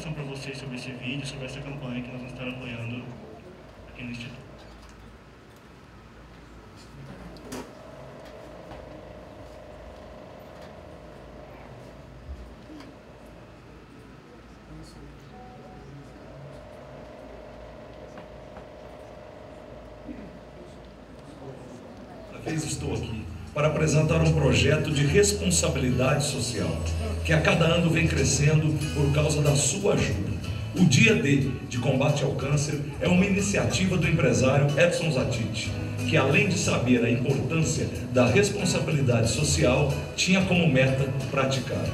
orientação para vocês sobre esse vídeo, sobre essa campanha que nós vamos estar apoiando aqui no Instituto. Estou aqui para apresentar um projeto de responsabilidade social que a cada ano vem crescendo por causa da sua ajuda. O Dia D de combate ao câncer é uma iniciativa do empresário Edson Zatiti, que além de saber a importância da responsabilidade social, tinha como meta praticar.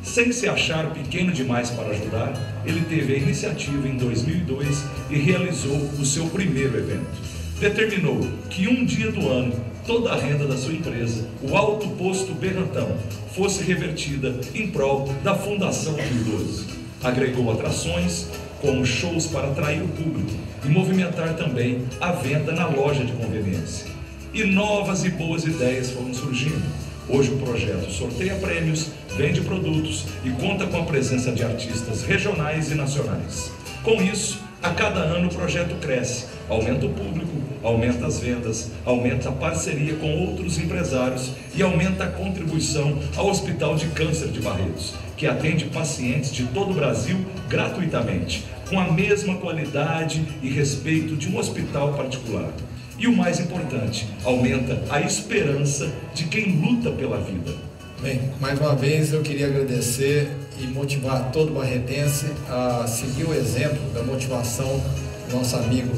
Sem se achar pequeno demais para ajudar, ele teve a iniciativa em 2002 e realizou o seu primeiro evento. Determinou que um dia do ano, toda a renda da sua empresa, o Alto Posto Berrantão, fosse revertida em prol da Fundação do Idoso. Agregou atrações, como shows para atrair o público e movimentar também a venda na loja de conveniência. E novas e boas ideias foram surgindo. Hoje o projeto sorteia prêmios, vende produtos e conta com a presença de artistas regionais e nacionais. Com isso, a cada ano o projeto cresce, aumenta o público, aumenta as vendas, aumenta a parceria com outros empresários e aumenta a contribuição ao Hospital de Câncer de Barretos, que atende pacientes de todo o Brasil gratuitamente, com a mesma qualidade e respeito de um hospital particular. E o mais importante, aumenta a esperança de quem luta pela vida. Bem, mais uma vez eu queria agradecer e motivar todo barretense a seguir o exemplo da motivação do nosso amigo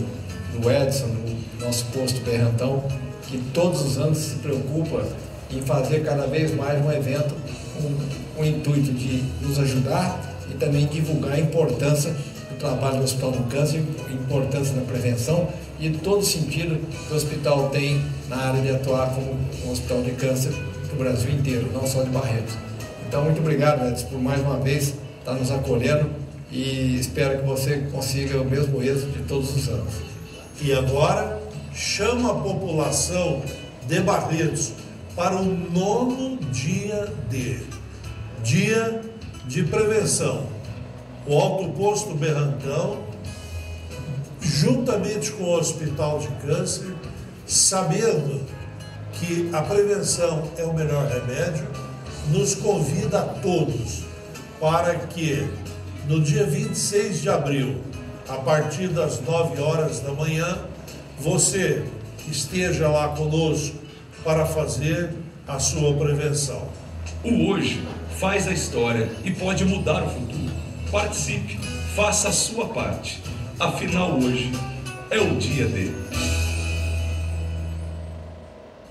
do Edson, do nosso posto Berrantão, que todos os anos se preocupa em fazer cada vez mais um evento com o intuito de nos ajudar e também divulgar a importância do trabalho do Hospital do Câncer, a importância da prevenção e todo o sentido que o hospital tem na área de atuar como um hospital de câncer do Brasil inteiro, não só de Barretos. Então, muito obrigado, Edson, por mais uma vez estar nos acolhendo e espero que você consiga o mesmo êxito de todos os anos. E agora, chamo a população de Barretos para o 9º dia de prevenção. O Alto Posto Berrantão, juntamente com o Hospital de Câncer, sabendo que a prevenção é o melhor remédio, nos convida a todos para que no dia 26 de abril, a partir das 9 horas da manhã, você esteja lá conosco para fazer a sua prevenção. O hoje faz a história e pode mudar o futuro. Participe, faça a sua parte. Afinal, hoje é o dia D.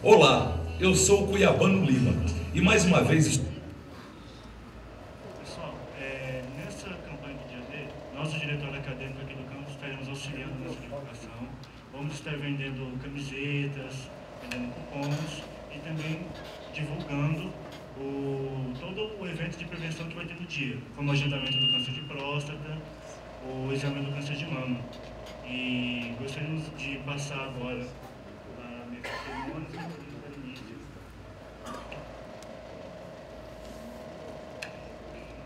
Olá, eu sou o Cuiabano Lima e mais uma vez... Pessoal, nessa campanha do Dia D, nós, o diretório acadêmico aqui do campus, estaremos auxiliando nessa divulgação. Vamos estar vendendo camisetas, vendendo cupons e também divulgando todo o evento de prevenção que vai ter no dia, como o agendamento do câncer de próstata, o exame do câncer de mama. E gostaríamos de passar agora a minha cerimônia para o início.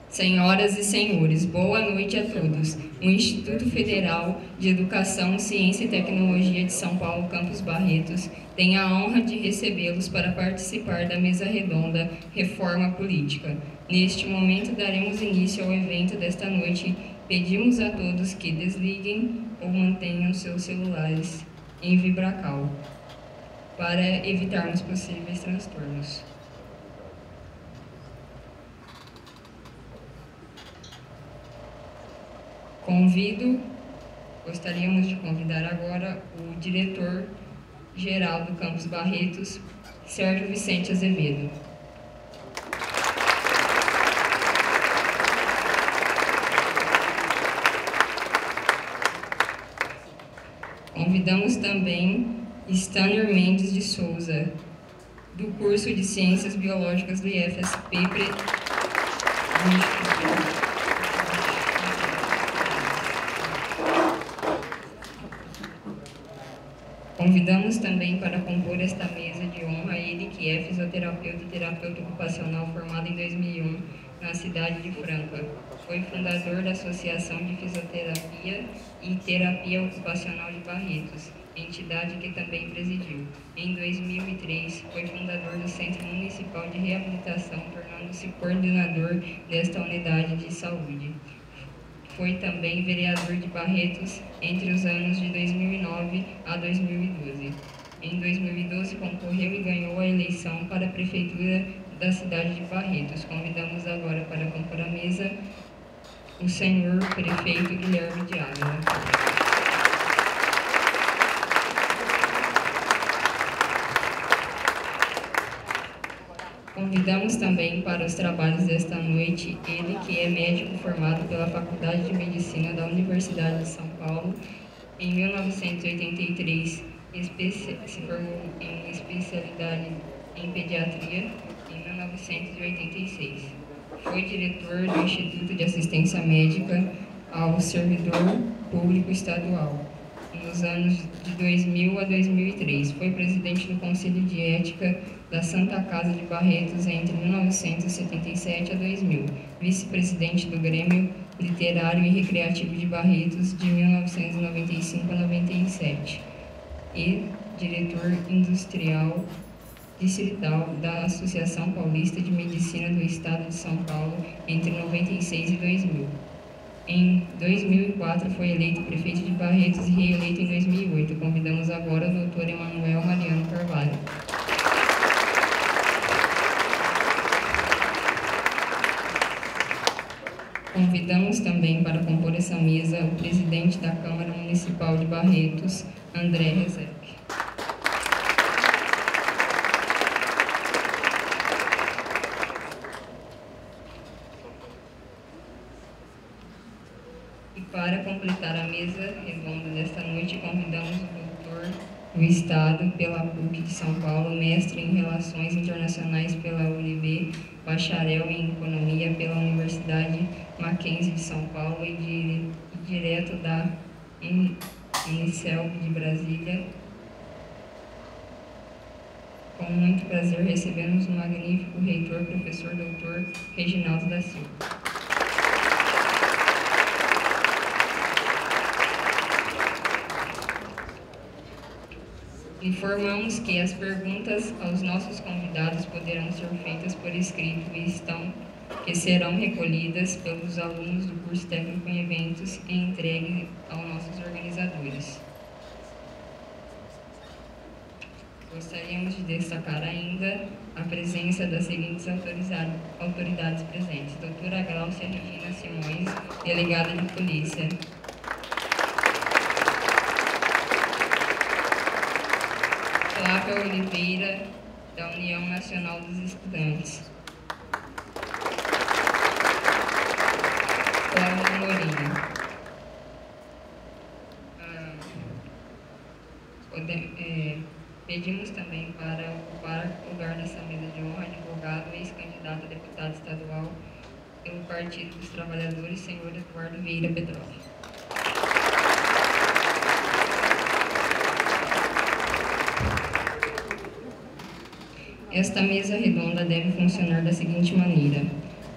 Senhoras e senhores, boa noite a todos. O Instituto Federal de Educação, Ciência e Tecnologia de São Paulo, Campus Barretos, tem a honra de recebê-los para participar da mesa redonda Reforma Política. Neste momento, daremos início ao evento desta noite. Pedimos a todos que desliguem ou mantenham seus celulares em vibracal, para evitarmos possíveis transtornos. Gostaríamos de convidar agora o diretor-geral do Campus Barretos, Sérgio Vicente Azevedo. Convidamos também Stanner Mendes de Souza, do curso de Ciências Biológicas do IFSP. Convidamos também para compor esta mesa de honra ele que é fisioterapeuta e terapeuta ocupacional formado em 2001 na cidade de Franca. Foi fundador da Associação de Fisioterapia e Terapia Ocupacional de Barretos, entidade que também presidiu. Em 2003, foi fundador do Centro Municipal de Reabilitação, tornando-se coordenador desta unidade de saúde. Foi também vereador de Barretos entre os anos de 2009 a 2012. Em 2012, concorreu e ganhou a eleição para a Prefeitura da cidade de Barretos. Convidamos agora para compor a mesa o senhor prefeito Guilherme de Ávila. Convidamos também para os trabalhos desta noite ele que é médico formado pela Faculdade de Medicina da Universidade de São Paulo. Em 1983, se formou em especialidade em pediatria. Em 1986, foi diretor do Instituto de Assistência Médica ao Servidor Público Estadual. Nos anos de 2000 a 2003, foi presidente do Conselho de Ética da Santa Casa de Barretos entre 1977 a 2000, vice-presidente do Grêmio Literário e Recreativo de Barretos de 1995 a 97 e diretor industrial distrital da Associação Paulista de Medicina do Estado de São Paulo entre 96 e 2000. Em 2004 foi eleito prefeito de Barretos e reeleito em 2008. Convidamos agora o Dr. Emanuel Mariano Carvalho. Convidamos também para compor essa mesa o presidente da Câmara Municipal de Barretos, André Rezec. E para completar a mesa redonda desta noite, convidamos o doutor do Estado pela PUC de São Paulo, mestre em Relações Internacionais pela UNB, bacharel em Economia pela Universidade Mackenzie de São Paulo e direto da Unicel de Brasília. Com muito prazer recebemos o magnífico reitor, professor doutor Reginaldo da Silva. Informamos que as perguntas aos nossos convidados poderão ser feitas por escrito que serão recolhidas pelos alunos do curso técnico em eventos e entregues aos nossos organizadores. Gostaríamos de destacar ainda a presença das seguintes autoridades presentes: doutora Gláucia Regina Simões, delegada de polícia. Flávia Oliveira, da União Nacional dos Estudantes. Cláudia Morinha. Pedimos também para ocupar o lugar dessa mesa de honra advogado e ex-candidato a deputado estadual pelo Partido dos Trabalhadores, senhor Eduardo Vieira Petrov. Esta mesa redonda deve funcionar da seguinte maneira: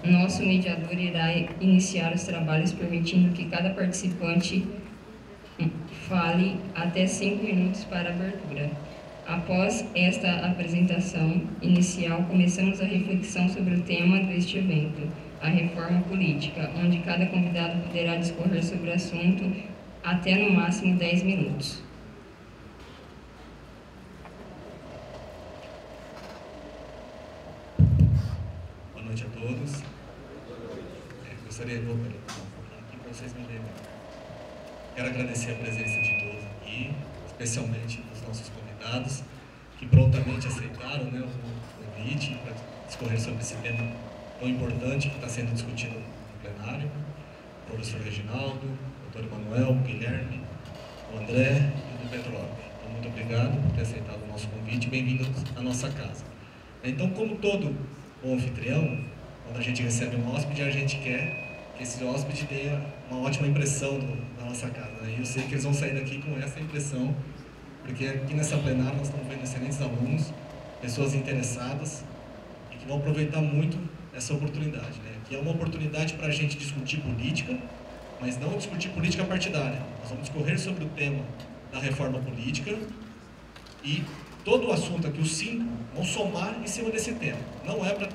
o nosso mediador irá iniciar os trabalhos permitindo que cada participante fale até 5 minutos para a abertura. Após esta apresentação inicial, começamos a reflexão sobre o tema deste evento, a reforma política, onde cada convidado poderá discorrer sobre o assunto até no máximo 10 minutos. Boa noite a todos. Gostaria de voltar aqui para vocês me verem. Quero agradecer a presença de todos aqui, especialmente dos nossos convidados, que prontamente aceitaram, né, o convite para discorrer sobre esse tema tão importante que está sendo discutido no plenário. O professor Reginaldo, o doutor Emanuel, o Guilherme, o André e o Petrov. Então, muito obrigado por ter aceitado o nosso convite e bem-vindos à nossa casa. Então, como todo bom anfitrião, quando a gente recebe um hóspede, a gente quer que esse hóspede tenha uma ótima impressão da nossa casa. E eu sei que eles vão sair daqui com essa impressão, porque aqui nessa plenária nós estamos vendo excelentes alunos, pessoas interessadas e que vão aproveitar muito essa oportunidade, né? que é uma oportunidade para a gente discutir política, mas não discutir política partidária. Nós vamos discorrer sobre o tema da reforma política e todo o assunto aqui, os 5, vão somar em cima desse tema. Não é para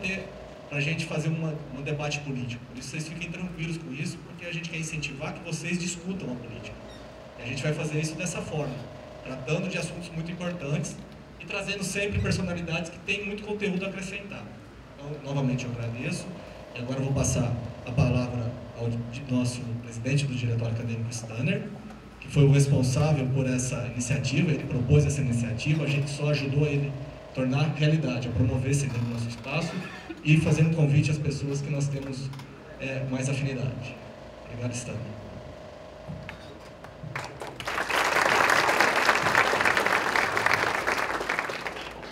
a gente fazer um debate político. Por isso vocês fiquem tranquilos com isso, porque a gente quer incentivar que vocês discutam a política. E a gente vai fazer isso dessa forma, tratando de assuntos muito importantes e trazendo sempre personalidades que têm muito conteúdo a acrescentar. Então, novamente eu agradeço. E agora eu vou passar a palavra ao nosso presidente do Diretório Acadêmico Stanner, que foi o responsável por essa iniciativa. Ele propôs essa iniciativa, a gente só ajudou ele a tornar realidade, a promover esse dentro do nosso espaço e fazendo convite às pessoas que nós temos mais afinidade. Obrigado, Stanner.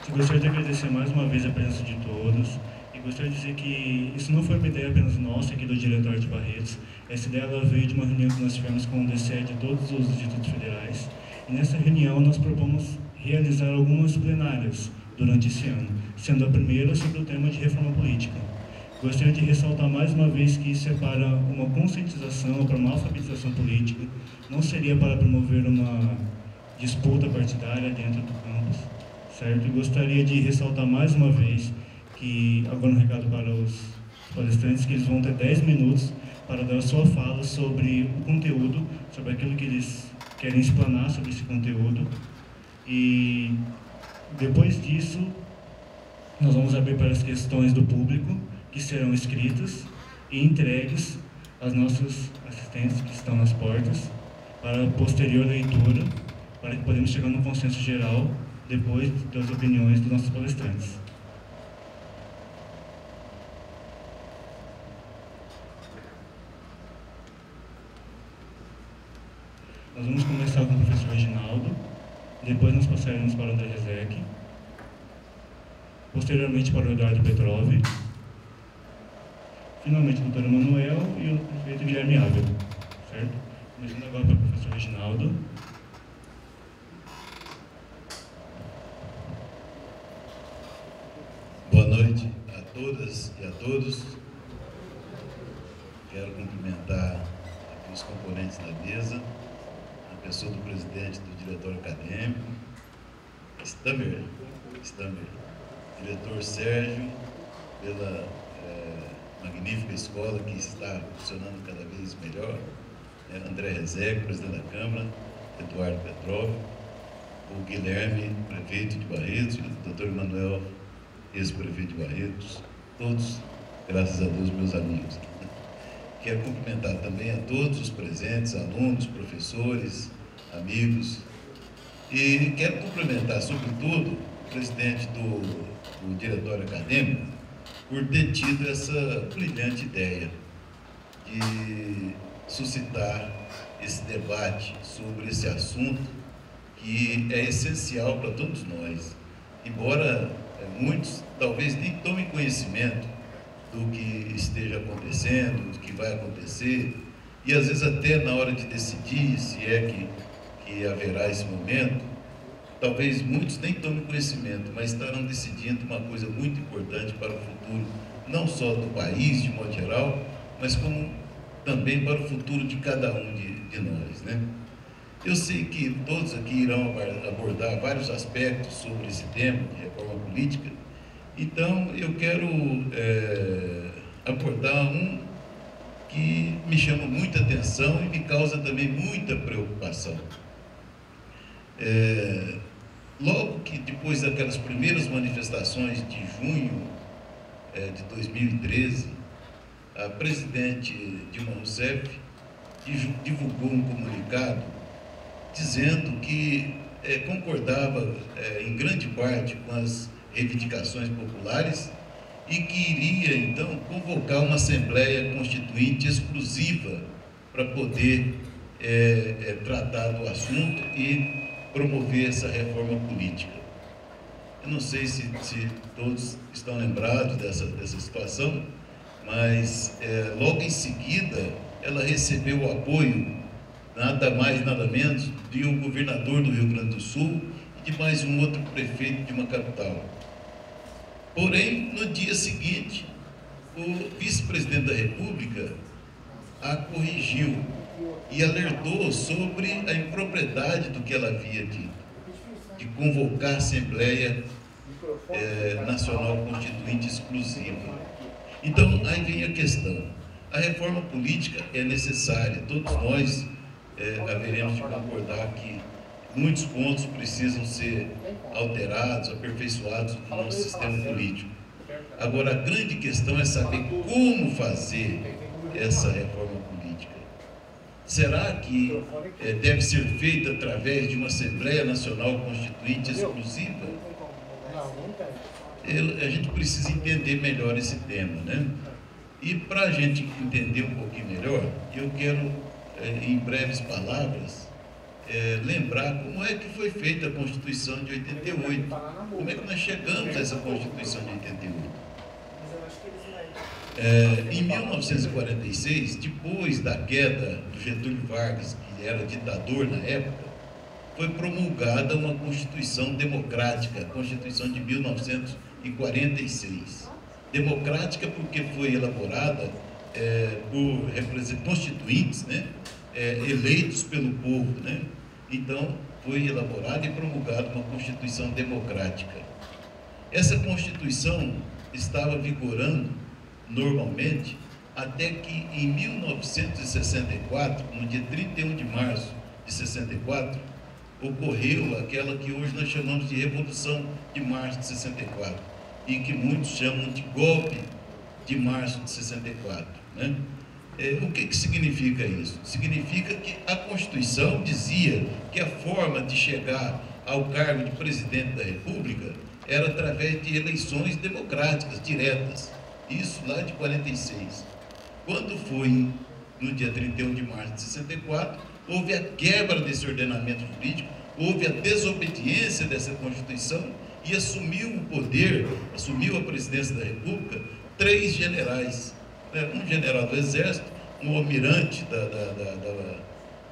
Eu gostaria de agradecer mais uma vez a presença de todos e gostaria de dizer que isso não foi uma ideia apenas nossa aqui do Diretório de Barretos. Essa ideia ela veio de uma reunião que nós tivemos com o DCE de todos os distritos federais e nessa reunião nós propomos realizar algumas plenárias durante esse ano, sendo a primeira sobre o tema de reforma política. Gostaria de ressaltar mais uma vez que isso é para uma conscientização, para uma alfabetização política, não seria para promover uma disputa partidária dentro do campus, certo? E gostaria de ressaltar mais uma vez que, agora um recado para os palestrantes, que eles vão ter 10 minutos para dar a sua fala sobre o conteúdo, sobre aquilo que eles querem explanar sobre esse conteúdo. E depois disso, nós vamos abrir para as questões do público, que serão escritas e entregues aos nossos assistentes que estão nas portas, para a posterior leitura, para que podemos chegar num consenso geral depois das opiniões dos nossos palestrantes. Nós vamos começar com o professor Reginaldo, depois nós passaremos para o André Rezec, posteriormente para o Eduardo Petrov, finalmente o doutor Emanuel e o prefeito Guilherme Ávila, certo? Começando agora para o professor Reginaldo. Boa noite a todas e a todos. Quero cumprimentar aqui os componentes da mesa, a pessoa do presidente do Diretório Acadêmico, Stanner, diretor Sérgio, pela magnífica escola que está funcionando cada vez melhor, André Rezec, presidente da Câmara, Eduardo Petrov, o Guilherme, prefeito de Barretos, e o doutor Emanuel, ex-prefeito de Barretos, todos, graças a Deus, meus amigos. Quero cumprimentar também a todos os presentes, alunos, professores, amigos, e quero cumprimentar, sobretudo, o presidente do Diretório Acadêmico por ter tido essa brilhante ideia de suscitar esse debate sobre esse assunto que é essencial para todos nós, embora muitos talvez nem tomem conhecimento do que esteja acontecendo, do que vai acontecer, e às vezes até na hora de decidir se é que haverá esse momento, talvez muitos nem tomem conhecimento, mas estarão decidindo uma coisa muito importante para o futuro, não só do país de modo geral, mas como também para o futuro de cada um de nós, né? Eu sei que todos aqui irão abordar vários aspectos sobre esse tema de reforma política, então eu quero abordar um que me chama muita atenção e me causa também muita preocupação. Logo que depois daquelas primeiras manifestações de junho de 2013, a presidente Dilma Rousseff divulgou um comunicado dizendo que concordava em grande parte com as reivindicações populares e que iria, então, convocar uma Assembleia Constituinte exclusiva para poder tratar do assunto e promover essa reforma política. Eu não sei se todos estão lembrados dessa situação, mas logo em seguida ela recebeu o apoio, nada mais, nada menos, de um governador do Rio Grande do Sul e de mais um outro prefeito de uma capital. Porém, no dia seguinte, o vice-presidente da República a corrigiu e alertou sobre a impropriedade do que ela havia dito, de convocar a Assembleia Nacional Constituinte exclusiva. Então, aí vem a questão. A reforma política é necessária, todos nós haveremos de concordar que muitos pontos precisam ser alterados, aperfeiçoados no nosso sistema político. Agora, a grande questão é saber como fazer essa reforma política. Será que deve ser feita através de uma Assembleia Nacional Constituinte exclusiva? A gente precisa entender melhor esse tema, né? E para a gente entender um pouquinho melhor, eu quero, em breves palavras, lembrar como é que foi feita a Constituição de 88. Como é que nós chegamos a essa Constituição de 88? Em 1946, depois da queda do Getúlio Vargas, que era ditador na época, foi promulgada uma Constituição democrática, a Constituição de 1946. Democrática porque foi elaborada por constituintes, né, eleitos pelo povo, né? Então, foi elaborada e promulgada uma Constituição democrática. Essa Constituição estava vigorando normalmente até que em 1964, no dia 31 de março de 64, ocorreu aquela que hoje nós chamamos de Revolução de Março de 64 e que muitos chamam de golpe de março de 64, né? O que significa isso? Significa que a Constituição dizia que a forma de chegar ao cargo de presidente da República era através de eleições democráticas, diretas. Isso lá de 46. Quando foi no dia 31 de março de 64, houve a quebra desse ordenamento jurídico, houve a desobediência dessa Constituição e assumiu o poder, assumiu a presidência da República, 3 generais, né? Um general do Exército, um almirante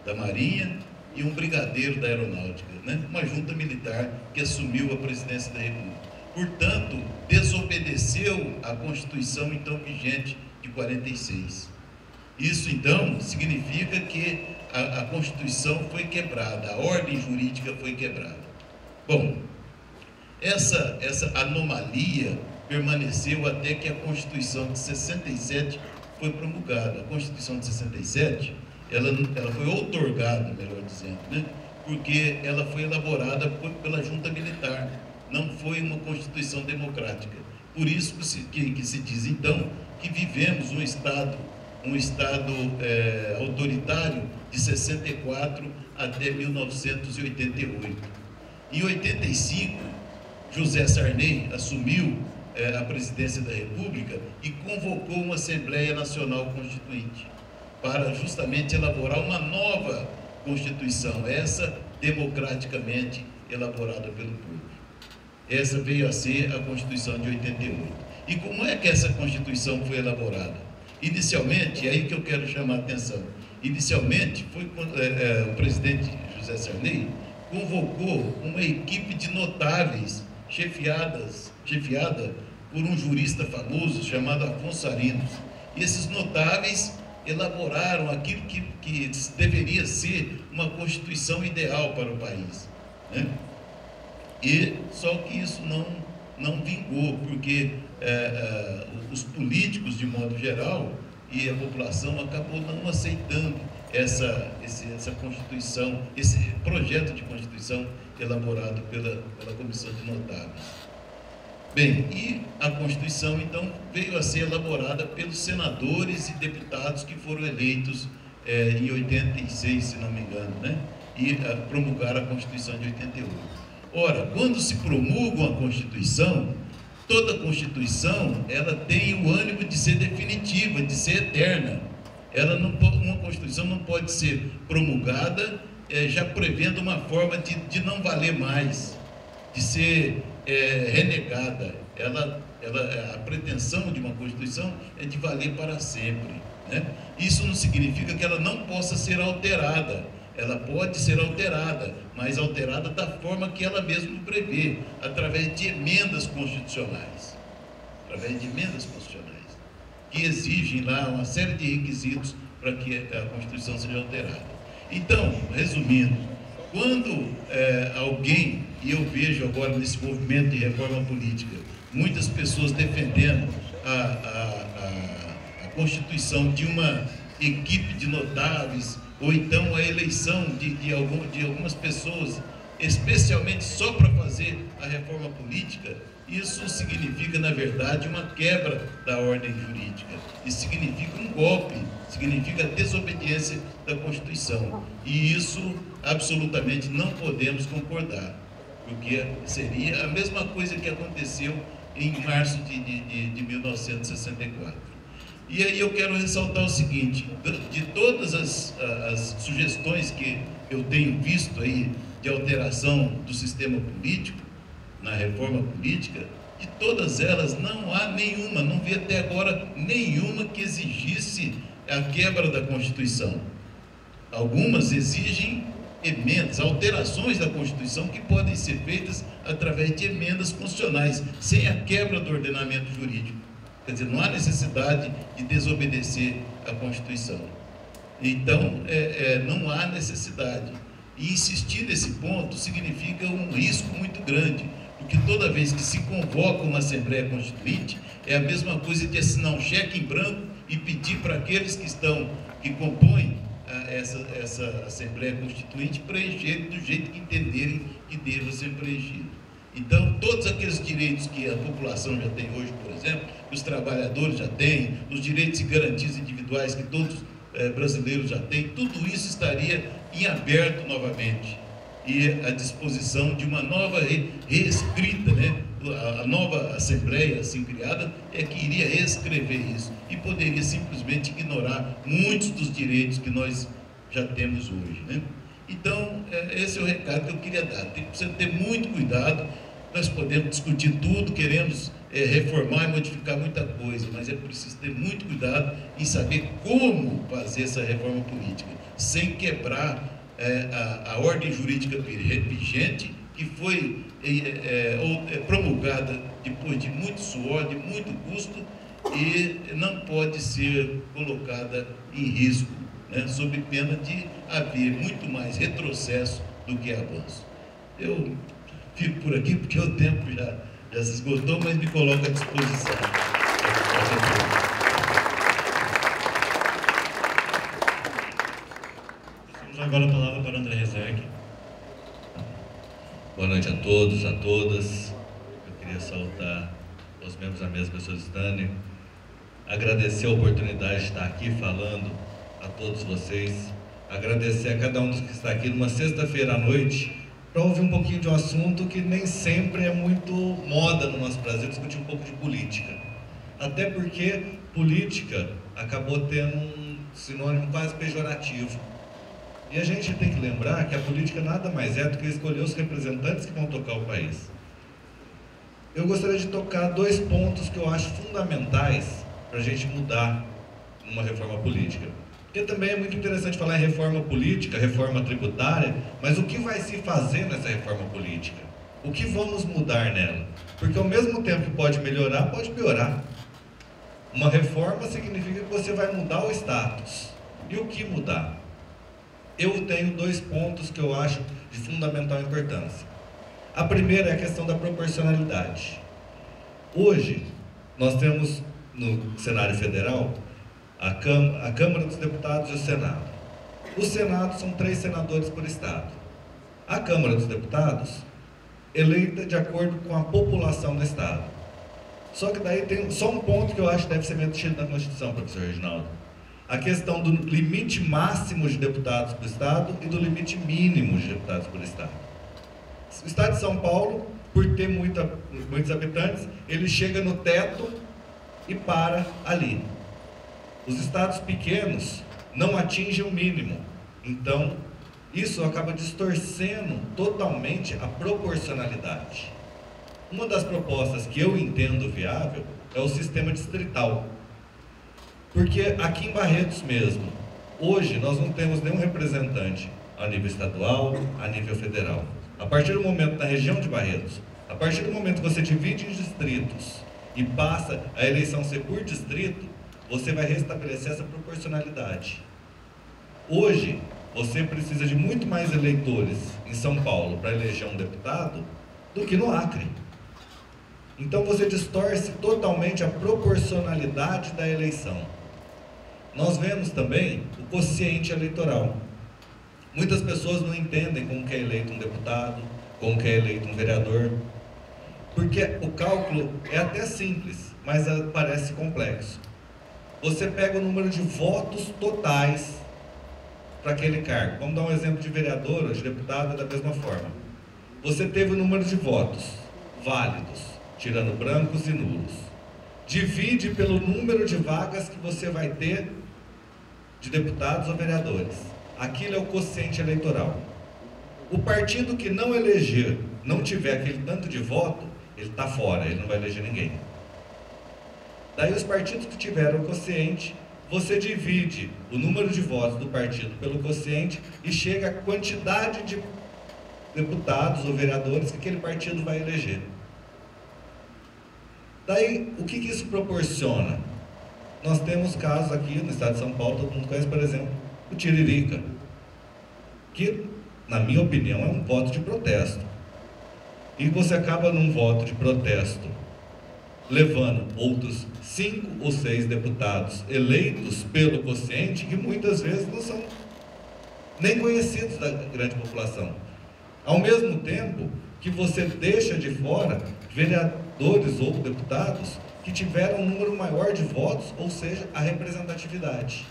da Marinha e um brigadeiro da Aeronáutica, né? Uma junta militar que assumiu a presidência da República. Portanto, desobedeceu à Constituição então vigente de 46. Isso então significa que a Constituição foi quebrada, a ordem jurídica foi quebrada. Bom, essa anomalia permaneceu até que a Constituição de 67 foi promulgada. A Constituição de 67, ela foi outorgada, melhor dizendo, né? Porque ela foi elaborada pela junta militar, não foi uma Constituição democrática. Por isso que se diz, então, que vivemos um Estado autoritário de 64 até 1988. Em 85, José Sarney assumiu a presidência da República e convocou uma Assembleia Nacional Constituinte para justamente elaborar uma nova Constituição, essa democraticamente elaborada pelo povo. Essa veio a ser a Constituição de 88. E como é que essa Constituição foi elaborada? Inicialmente, é aí que eu quero chamar a atenção, inicialmente foi o presidente José Sarney convocou uma equipe de notáveis chefiada por um jurista famoso chamado Afonso Arinos. E esses notáveis elaboraram aquilo que deveria ser uma Constituição ideal para o país, né? E só que isso não vingou, porque os políticos, de modo geral, e a população acabou não aceitando essa Constituição, esse projeto de Constituição elaborado pela Comissão de Notáveis. Bem, e a Constituição, então, veio a ser elaborada pelos senadores e deputados que foram eleitos em 86, se não me engano, né? E promulgaram a Constituição de 88. Ora, quando se promulga uma Constituição, toda Constituição, ela tem o ânimo de ser definitiva, de ser eterna. Uma Constituição não pode ser promulgada já prevendo uma forma de não valer mais, de ser renegada. A pretensão de uma Constituição é de valer para sempre, né? Isso não significa que ela não possa ser alterada. Ela pode ser alterada, mas alterada da forma que ela mesma prevê, através de emendas constitucionais. que exigem lá uma série de requisitos para que a Constituição seja alterada. Então, resumindo, quando alguém, e eu vejo agora nesse movimento de reforma política, muitas pessoas defendendo a constituição de uma equipe de notáveis, ou então a eleição de algumas pessoas, especialmente só para fazer a reforma política, isso significa, na verdade, uma quebra da ordem jurídica. Isso significa um golpe, significa a desobediência da Constituição. E isso, absolutamente, não podemos concordar, porque seria a mesma coisa que aconteceu em março de 1964. E aí eu quero ressaltar o seguinte: de todas as sugestões que eu tenho visto aí de alteração do sistema político, na reforma política, de todas elas não há nenhuma, não vi até agora nenhuma que exigisse a quebra da Constituição. Algumas exigem emendas, alterações da Constituição que podem ser feitas através de emendas constitucionais, sem a quebra do ordenamento jurídico. Quer dizer, não há necessidade de desobedecer a Constituição. Então, não há necessidade. E insistir nesse ponto significa um risco muito grande, porque toda vez que se convoca uma Assembleia Constituinte, é a mesma coisa de assinar um cheque em branco e pedir para aqueles que compõem essa Assembleia Constituinte preencherem do jeito que entenderem que deva ser preenchido. Então, todos aqueles direitos que a população já tem hoje, por exemplo, que os trabalhadores já têm, os direitos e garantias individuais que todos brasileiros já têm, tudo isso estaria em aberto novamente e à disposição de uma nova reescrita, né? A nova Assembleia assim criada é que iria reescrever isso e poderia simplesmente ignorar muitos dos direitos que nós já temos hoje, né? Então, esse é o recado que eu queria dar. Precisa ter muito cuidado. Nós podemos discutir tudo, queremos reformar e modificar muita coisa, mas é preciso ter muito cuidado em saber como fazer essa reforma política, sem quebrar a ordem jurídica vigente, que foi promulgada depois de muito suor, de muito custo, e não pode ser colocada em risco, né, sob pena de haver muito mais retrocesso do que avanço. Eu fico por aqui porque o tempo já se esgotou, mas me coloco à disposição. Passamos agora a palavra para André Rezec. Boa noite a todos, a todas. Eu queria saudar os membros da mesa, pessoas Stânia, agradecer a oportunidade de estar aqui falando a todos vocês, agradecer a cada um dos que está aqui numa sexta-feira à noite, para ouvir um pouquinho de um assunto que nem sempre é muito moda no nosso Brasil, discutir um pouco de política. Até porque política acabou tendo um sinônimo quase pejorativo. E a gente tem que lembrar que a política nada mais é do que escolher os representantes que vão tocar o país. Eu gostaria de tocar dois pontos que eu acho fundamentais para a gente mudar uma reforma política. Porque também é muito interessante falar em reforma política, reforma tributária, mas o que vai se fazer nessa reforma política? O que vamos mudar nela? Porque ao mesmo tempo que pode melhorar, pode piorar. Uma reforma significa que você vai mudar o status. E o que mudar? Eu tenho dois pontos que eu acho de fundamental importância. A primeira é a questão da proporcionalidade. Hoje, nós temos no cenário federal a Câmara dos Deputados e o Senado. O Senado são 3 senadores por estado. A Câmara dos Deputados, eleita de acordo com a população do estado. Só que daí tem só um ponto que eu acho que deve ser mexido na Constituição, professor Reginaldo. A questão do limite máximo de deputados por estado e do limite mínimo de deputados por estado. O estado de São Paulo, por ter muitos habitantes, ele chega no teto e para ali. Os estados pequenos não atingem o mínimo. Então, isso acaba distorcendo totalmente a proporcionalidade. Uma das propostas que eu entendo viável é o sistema distrital. Porque aqui em Barretos mesmo, hoje nós não temos nenhum representante a nível estadual, a nível federal. A partir do momento, na região de Barretos, a partir do momento que você divide em distritos e passa a eleição ser por distrito, você vai restabelecer essa proporcionalidade. Hoje, você precisa de muito mais eleitores em São Paulo para eleger um deputado do que no Acre. Então você distorce totalmente a proporcionalidade da eleição. Nós vemos também o quociente eleitoral. Muitas pessoas não entendem como que é eleito um deputado, como que é eleito um vereador, porque o cálculo é até simples, mas parece complexo. Você pega o número de votos totais para aquele cargo. Vamos dar um exemplo de vereador ou de deputado da mesma forma. Você teve o número de votos válidos, tirando brancos e nulos. Divide pelo número de vagas que você vai ter de deputados ou vereadores. Aquilo é o quociente eleitoral. O partido que não eleger, não tiver aquele tanto de voto, ele está fora, ele não vai eleger ninguém. Daí os partidos que tiveram o quociente, você divide o número de votos do partido pelo quociente e chega à quantidade de deputados ou vereadores que aquele partido vai eleger. Daí, o que isso proporciona? Nós temos casos aqui no estado de São Paulo, todo mundo conhece, por exemplo, o Tiririca, que, na minha opinião, é um voto de protesto. E você acaba num voto de protesto, levando outros 5 ou 6 deputados eleitos pelo quociente, que muitas vezes não são nem conhecidos da grande população. Ao mesmo tempo que você deixa de fora vereadores ou deputados que tiveram um número maior de votos, ou seja, a representatividade.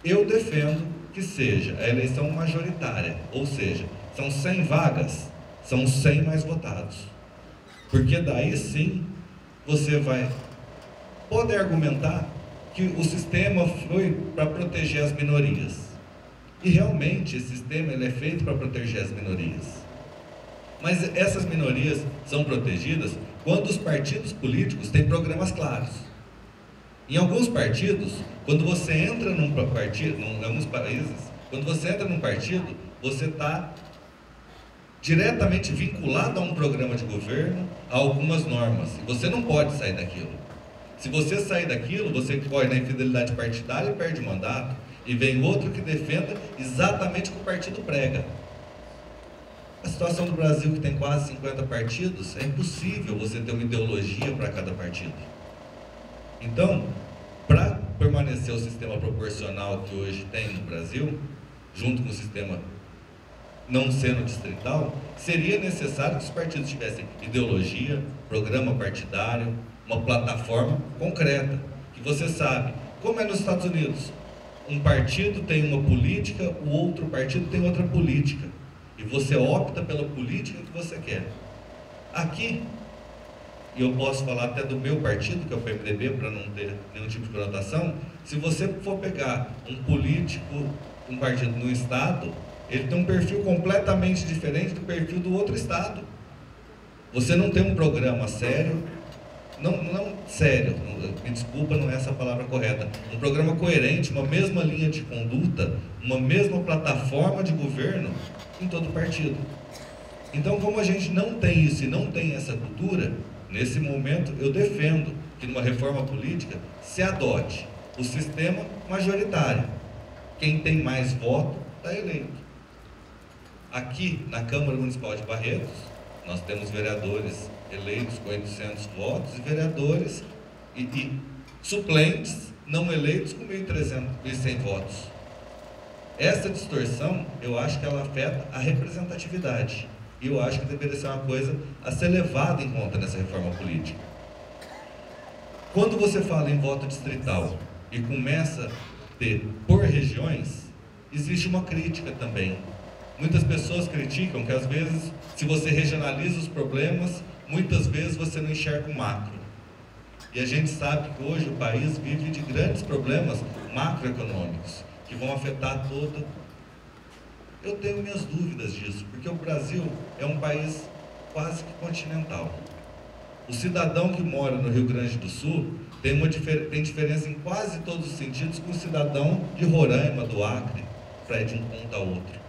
Eu defendo que seja a eleição majoritária, ou seja, são 100 vagas, são 100 mais votados. Porque daí sim você pode argumentar que o sistema foi para proteger as minorias. E realmente esse sistema ele é feito para proteger as minorias. Mas essas minorias são protegidas quando os partidos políticos têm programas claros. Em alguns partidos, quando você entra num partido, em alguns países, quando você entra num partido, você está diretamente vinculado a um programa de governo, a algumas normas. E você não pode sair daquilo. Se você sair daquilo, você corre na infidelidade partidária e perde o mandato. E vem outro que defenda exatamente o que o partido prega. A situação do Brasil, que tem quase 50 partidos, é impossível você ter uma ideologia para cada partido. Então, para permanecer o sistema proporcional que hoje tem no Brasil, junto com o sistema não sendo distrital, seria necessário que os partidos tivessem ideologia, programa partidário, uma plataforma concreta, que você sabe, como é nos Estados Unidos, um partido tem uma política, o outro partido tem outra política, e você opta pela política que você quer. Aqui, e eu posso falar até do meu partido, que é o PMDB, para não ter nenhum tipo de conotação, se você for pegar um político, um partido no estado, ele tem um perfil completamente diferente do perfil do outro estado. Você não tem um programa sério, não sério, me desculpa, não é essa a palavra correta, um programa coerente, uma mesma linha de conduta, uma mesma plataforma de governo em todo o partido. Então, como a gente não tem isso e não tem essa cultura, nesse momento eu defendo que numa reforma política se adote o sistema majoritário. Quem tem mais voto está eleito. Aqui na Câmara Municipal de Barretos, nós temos vereadores eleitos com 800 votos e vereadores e suplentes não eleitos com 1.100 votos. Essa distorção, eu acho que ela afeta a representatividade. E eu acho que deveria ser uma coisa a ser levada em conta nessa reforma política. Quando você fala em voto distrital e começa a ter por regiões, existe uma crítica também. Muitas pessoas criticam que às vezes, se você regionaliza os problemas, muitas vezes você não enxerga o macro. E a gente sabe que hoje o país vive de grandes problemas macroeconômicos, que vão afetar toda... Eu tenho minhas dúvidas disso, porque o Brasil é um país quase que continental. O cidadão que mora no Rio Grande do Sul tem diferença em quase todos os sentidos com o cidadão de Roraima, do Acre, para ir de um ponto a outro.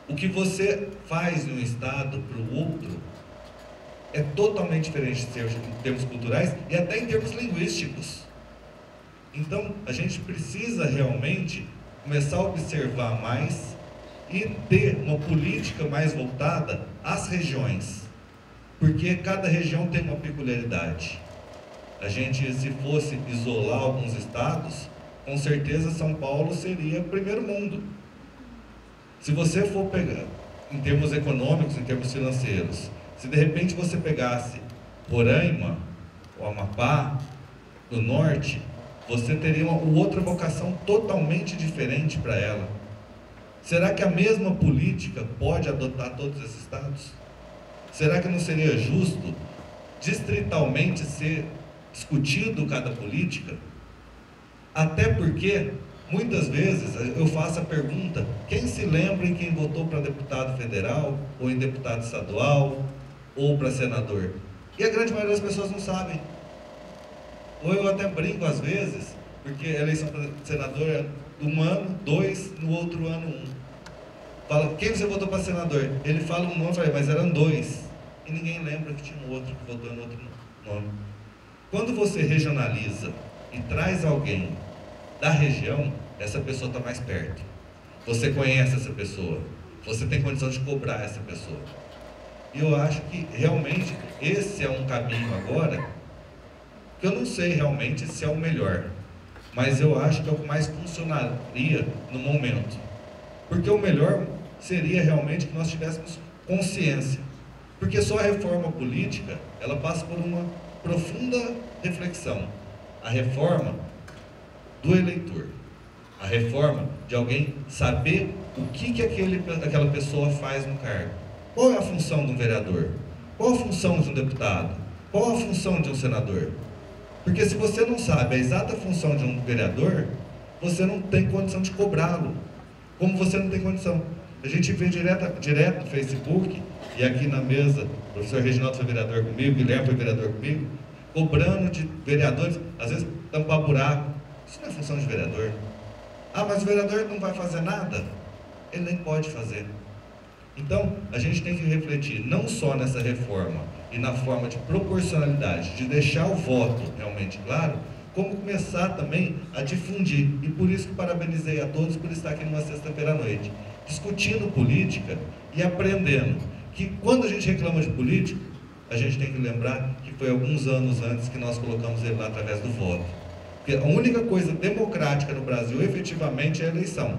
O que você faz de um estado para o outro é totalmente diferente em termos culturais e até em termos linguísticos. Então, a gente precisa realmente começar a observar mais e ter uma política mais voltada às regiões, porque cada região tem uma peculiaridade. A gente, se fosse isolar alguns estados, com certeza São Paulo seria primeiro mundo. Se você for pegar, em termos econômicos, em termos financeiros, se de repente você pegasse Roraima, o Amapá, do norte, você teria uma outra vocação totalmente diferente para ela. Será que a mesma política pode adotar todos esses estados? Será que não seria justo distritalmente ser discutido cada política? Até porque, muitas vezes, eu faço a pergunta: quem se lembra em quem votou para deputado federal, ou em deputado estadual, ou para senador? E a grande maioria das pessoas não sabem. Ou eu até brinco às vezes, porque a eleição para senador é um ano, 2, no outro ano 1. Fala, quem você votou para senador? Ele fala um nome, eu falei, mas eram 2. E ninguém lembra que tinha um outro que votou em outro nome. Quando você regionaliza e traz alguém da região, essa pessoa está mais perto. Você conhece essa pessoa. Você tem condição de cobrar essa pessoa. E eu acho que realmente esse é um caminho agora, que eu não sei realmente se é o melhor, mas eu acho que é o que mais funcionaria no momento. Porque o melhor seria realmente que nós tivéssemos consciência. Porque só a reforma política, ela passa por uma profunda reflexão. A reforma do eleitor. A reforma de alguém saber o que aquela pessoa faz no cargo. Qual é a função de um vereador? Qual a função de um deputado? Qual a função de um senador? Porque se você não sabe a exata função de um vereador, você não tem condição de cobrá-lo. Como você não tem condição. A gente vê direto no Facebook, e aqui na mesa, o professor Reginaldo foi vereador comigo, o Guilherme foi vereador comigo, cobrando de vereadores, às vezes tampar buraco. Isso não é função de vereador. Ah, mas o vereador não vai fazer nada? Ele nem pode fazer. Então, a gente tem que refletir não só nessa reforma e na forma de proporcionalidade, de deixar o voto realmente claro, como começar também a difundir. E por isso que parabenizei a todos por estar aqui numa sexta-feira à noite, discutindo política e aprendendo que quando a gente reclama de político, a gente tem que lembrar que foi alguns anos antes que nós colocamos ele lá através do voto. Porque a única coisa democrática no Brasil, efetivamente, é a eleição.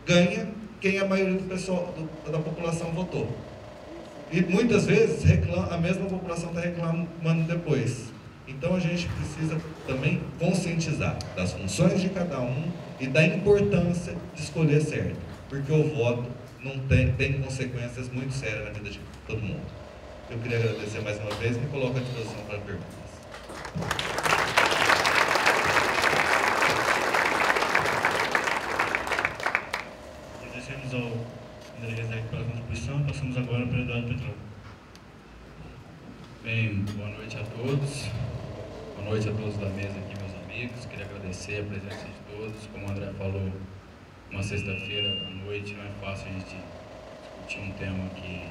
Ganha quem a maioria da população votou. E muitas vezes a mesma população está reclamando depois. Então a gente precisa também conscientizar das funções de cada um e da importância de escolher certo. Porque o voto não tem consequências muito sérias na vida de todo mundo. Eu queria agradecer mais uma vez e me coloco à disposição para perguntas. Agradecemos ao André Rezec pela contribuição. Passamos agora para o Eduardo Petrov. Bem, boa noite a todos. Boa noite a todos da mesa aqui, meus amigos. Queria agradecer a presença de todos. Como o André falou, uma sexta-feira à noite não é fácil a gente discutir um tema que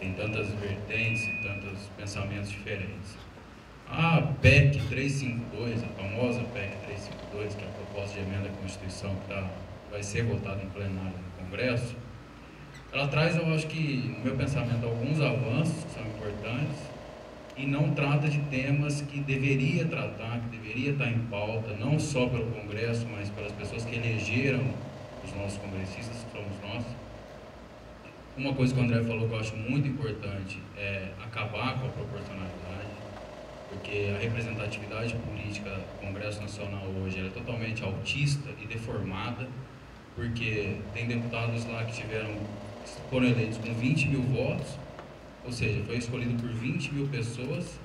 tem tantas vertentes e tantos pensamentos diferentes. A PEC 352, a famosa PEC 352, que é a proposta de emenda à Constituição que vai ser votada em plenário no Congresso, ela traz, eu acho que, no meu pensamento, alguns avanços que são importantes e não trata de temas que deveria tratar, que deveria estar em pauta, não só pelo Congresso, mas pelas pessoas que elegeram os nossos congressistas, que somos nós. Uma coisa que o André falou que eu acho muito importante é acabar com a proporcionalidade, porque a representatividade política do Congresso Nacional hoje ela é totalmente autista e deformada, porque tem deputados lá que foram eleitos com 20 mil votos, ou seja, foi escolhido por 20 mil pessoas,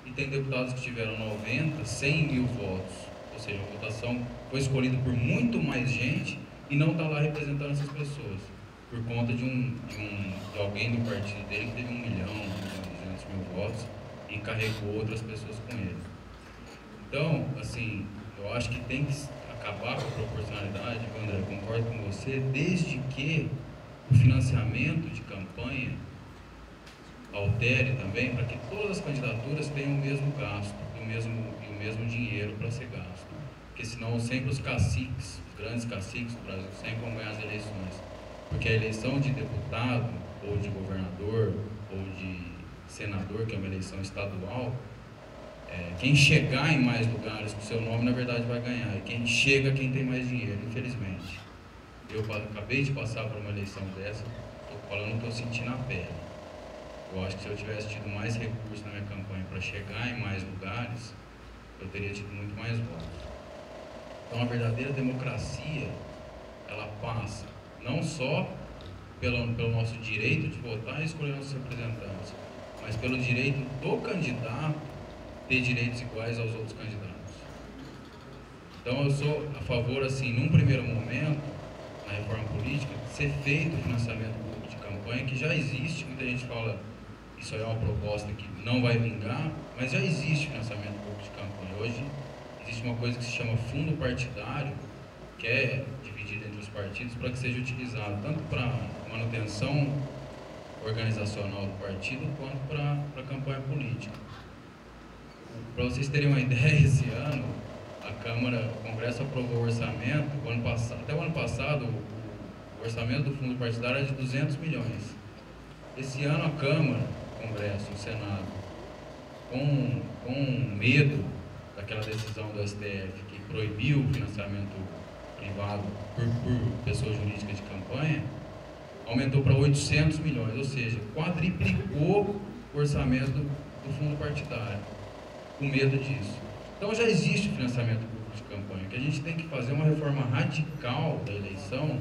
e tem deputados que tiveram 90, 100 mil votos, ou seja, a votação foi escolhida por muito mais gente e não está lá representando essas pessoas, por conta de alguém do partido dele que teve 1 milhão, 1.200.000 votos e carregou outras pessoas com ele. Então, assim, eu acho que tem que acabar com a proporcionalidade, André, eu concordo com você, desde que o financiamento de campanha altere também para que todas as candidaturas tenham o mesmo gasto e o mesmo dinheiro para ser gasto. porque senão sempre os caciques, os grandes caciques do Brasil, sempre vão ganhar as eleições. Porque a eleição de deputado, ou de governador, ou de senador, que é uma eleição estadual, quem chegar em mais lugares com o seu nome, na verdade, vai ganhar. E quem chega, quem tem mais dinheiro, infelizmente. Eu acabei de passar por uma eleição dessa, estou falando o que eu senti na pele. Eu acho que se eu tivesse tido mais recursos na minha campanha para chegar em mais lugares, eu teria tido muito mais votos. Então, a verdadeira democracia, ela passa não só pelo nosso direito de votar e escolher nossos representantes, mas pelo direito do candidato ter direitos iguais aos outros candidatos. Então, eu sou a favor, assim, num primeiro momento, na reforma política, ser feito o financiamento público de campanha, que já existe. Muita gente fala isso aí é uma proposta que não vai vingar, mas já existe financiamento público de campanha. Hoje existe uma coisa que se chama fundo partidário, que é dividido entre os partidos para que seja utilizado tanto para manutenção organizacional do partido quanto para a campanha política. Para vocês terem uma ideia, esse ano a Câmara, o Congresso aprovou o orçamento, até o ano passado o orçamento do fundo partidário era de 200 milhões. Esse ano a Câmara, o Congresso, o Senado, com medo daquela decisão do STF que proibiu o financiamento privado por pessoa jurídica de campanha, aumentou para 800 milhões, ou seja, quadriplicou o orçamento do fundo partidário, com medo disso. Então já existe financiamento público de campanha. O que a gente tem que fazer é uma reforma radical da eleição.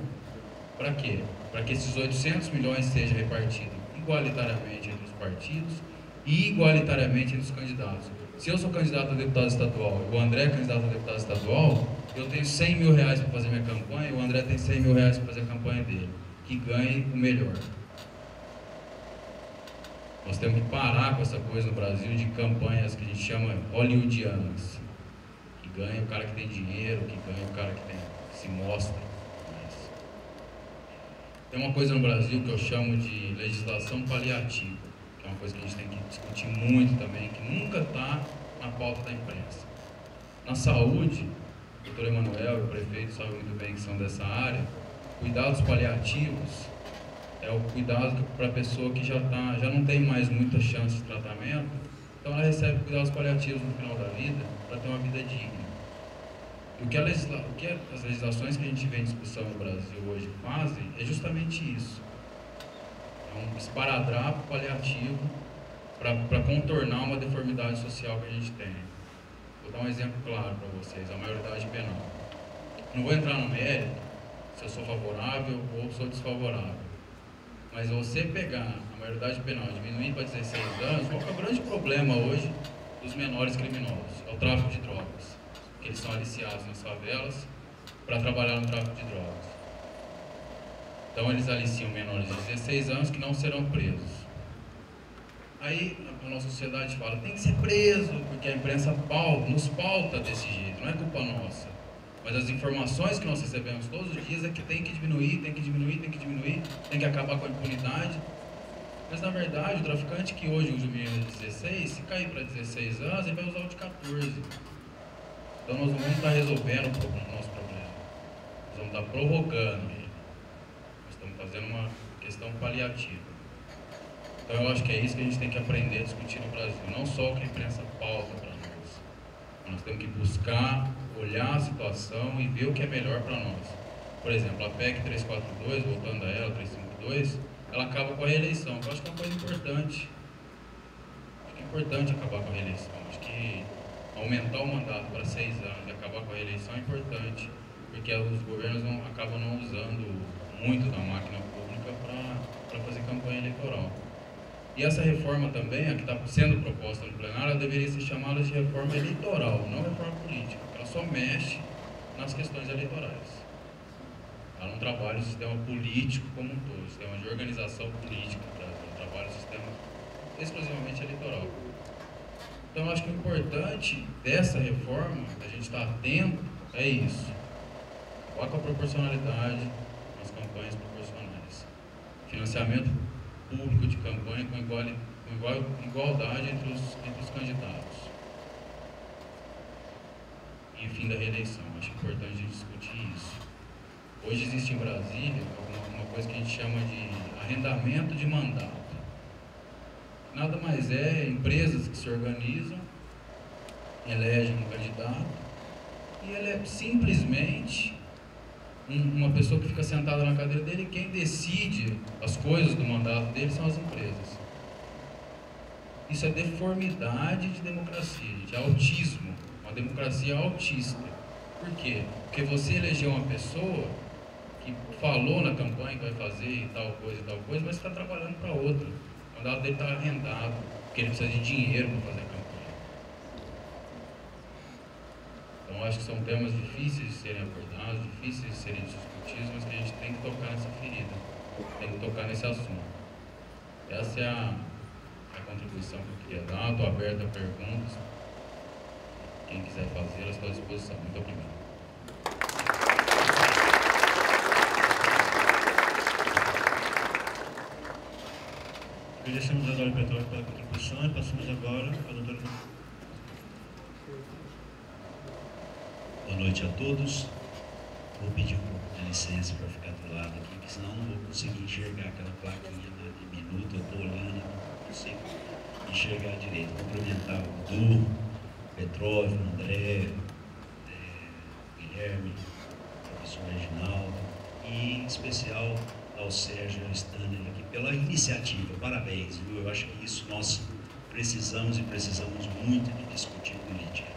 Para quê? Para que esses 800 milhões sejam repartidos igualitariamente entre os partidos e igualitariamente entre os candidatos. Se eu sou candidato a deputado estadual e o André é candidato a deputado estadual, eu tenho 100 mil reais para fazer minha campanha e o André tem 100 mil reais para fazer a campanha dele. Que ganhe o melhor. Nós temos que parar com essa coisa no Brasil de campanhas que a gente chama hollywoodianas. Que ganha o cara que tem dinheiro, que ganha o cara que se mostra. Mas tem uma coisa no Brasil que eu chamo de legislação paliativa, que é uma coisa que a gente tem que discutir muito também, que nunca está na pauta da imprensa. Na saúde, o doutor Emanuel e o prefeito sabem muito bem que são dessa área. Cuidados paliativos é o cuidado para a pessoa que já não tem mais muita chance de tratamento, então ela recebe cuidados paliativos no final da vida para ter uma vida digna. E o que as legislações que a gente vê em discussão no Brasil hoje fazem é justamente isso. É um esparadrapo paliativo para contornar uma deformidade social que a gente tem. Vou dar um exemplo claro para vocês, a maioridade penal. Não vou entrar no mérito se eu sou favorável ou sou desfavorável. Mas você pegar a maioridade penal e diminuir para 16 anos, qual que é o grande problema hoje dos menores criminosos? É o tráfico de drogas. Que eles são aliciados nas favelas para trabalhar no tráfico de drogas. Então eles aliciam menores de 16 anos que não serão presos. Aí a nossa sociedade fala, tem que ser preso, porque a imprensa nos pauta desse jeito, não é culpa nossa. Mas as informações que nós recebemos todos os dias é que tem que diminuir, tem que diminuir, tem que diminuir, tem que acabar com a impunidade. Mas na verdade, o traficante que hoje usa o menino de 16, se cair para 16 anos, ele vai usar o de 14. Então nós não vamos estar resolvendo o nosso problema. Nós vamos estar prorrogando ele. Nós estamos fazendo uma questão paliativa. Então eu acho que é isso que a gente tem que aprender a discutir no Brasil. Não só o que a imprensa pauta para nós. Nós temos que buscar, olhar a situação e ver o que é melhor para nós. Por exemplo, a PEC 342, voltando a ela, 352, ela acaba com a reeleição. Eu acho que é uma coisa importante. Acho que é importante acabar com a reeleição. Acho que aumentar o mandato para 6 anos e acabar com a reeleição é importante, porque os governos acabam não usando muito da máquina pública para fazer campanha eleitoral. E essa reforma também, a que está sendo proposta no plenário, ela deveria ser chamada de reforma eleitoral, não reforma política. Ela só mexe nas questões eleitorais. Ela não trabalha o sistema político como um todo, o sistema de organização política do Brasil. Ela trabalha o sistema exclusivamente eleitoral. Então, eu acho que o importante dessa reforma, que a gente está atento, é isso. Acabar com a proporcionalidade nas campanhas proporcionais. Financiamento público de campanha com igualdade entre os candidatos. e fim da reeleição. Acho importante a gente discutir isso. Hoje existe em Brasília uma coisa que a gente chama de arrendamento de mandato. Nada mais é empresas que se organizam, elegem um candidato e ele é simplesmente uma pessoa que fica sentada na cadeira dele, e quem decide as coisas do mandato dele são as empresas. Isso é deformidade de democracia, gente, é autismo, uma democracia autista. Por quê? Porque você elegeu uma pessoa que falou na campanha que vai fazer tal coisa, mas está trabalhando para outra. O mandato dele está arrendado, porque ele precisa de dinheiro para fazer a campanha. Então, acho que são temas difíceis de serem abordados, difíceis de serem discutidos, mas que a gente tem que tocar nessa ferida, tem que tocar nesse assunto. Essa é a contribuição que eu queria dar. Estou aberto a perguntas. Quem quiser fazer, estou à disposição. Muito obrigado. Agradecemos a Dória Petróleo pela contribuição e passamos agora para a doutora. Boa noite a todos. Vou pedir um pouco de licença para ficar do lado aqui, porque senão não vou conseguir enxergar aquela plaquinha de minuto. Eu estou olhando e não consigo enxergar direito. Cumprimentar o Du, Petrov, André, Guilherme, professor Reginaldo e em especial ao Sérgio e ao Stanley aqui pela iniciativa. Parabéns, viu? Eu acho que isso nós precisamos muito de discutir política.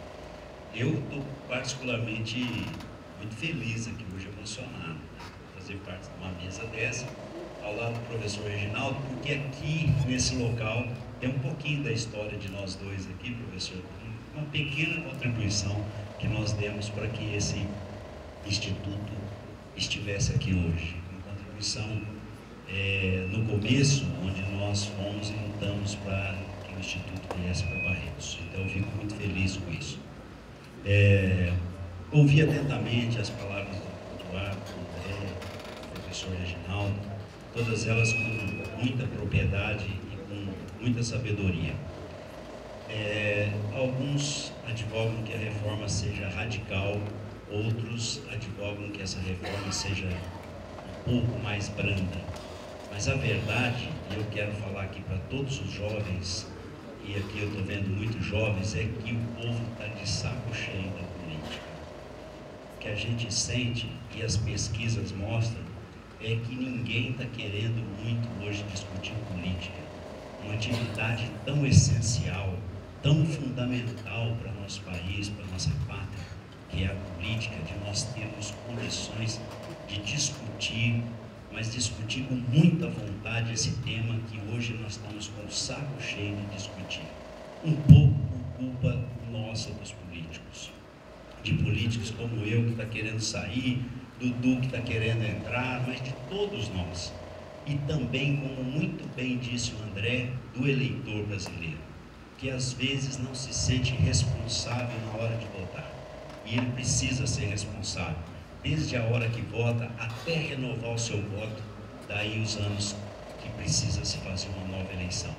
Eu estou particularmente muito feliz aqui hoje, emocionado, fazer parte de uma mesa dessa, ao lado do professor Reginaldo, porque aqui, nesse local, tem um pouquinho da história de nós dois aqui, professor, uma pequena contribuição que nós demos para que esse instituto estivesse aqui hoje. Uma contribuição no começo, onde nós fomos e lutamos para que o instituto viesse para Barretos. Então eu fico muito feliz com isso. Ouvi atentamente as palavras do Eduardo, do André, do professor Reginaldo, todas elas com muita propriedade e com muita sabedoria. Alguns advogam que a reforma seja radical, outros advogam que essa reforma seja um pouco mais branda. Mas a verdade, e eu quero falar aqui para todos os jovens, e aqui eu estou vendo muitos jovens, é que o povo está de saco cheio da política. O que a gente sente, e as pesquisas mostram, é que ninguém está querendo muito hoje discutir política. Uma atividade tão essencial, tão fundamental para nosso país, para nossa pátria, que é a política, de nós termos condições de discutir, mas discutir com muita vontade esse tema que hoje nós estamos com o saco cheio de discutir. Um pouco por culpa nossa dos políticos. De políticos como eu, que está querendo sair, Dudu, que está querendo entrar, mas de todos nós. E também, como muito bem disse o André, do eleitor brasileiro, que às vezes não se sente responsável na hora de votar. E ele precisa ser responsável, desde a hora que vota até renovar o seu voto, daí os anos que precisa se fazer uma nova eleição.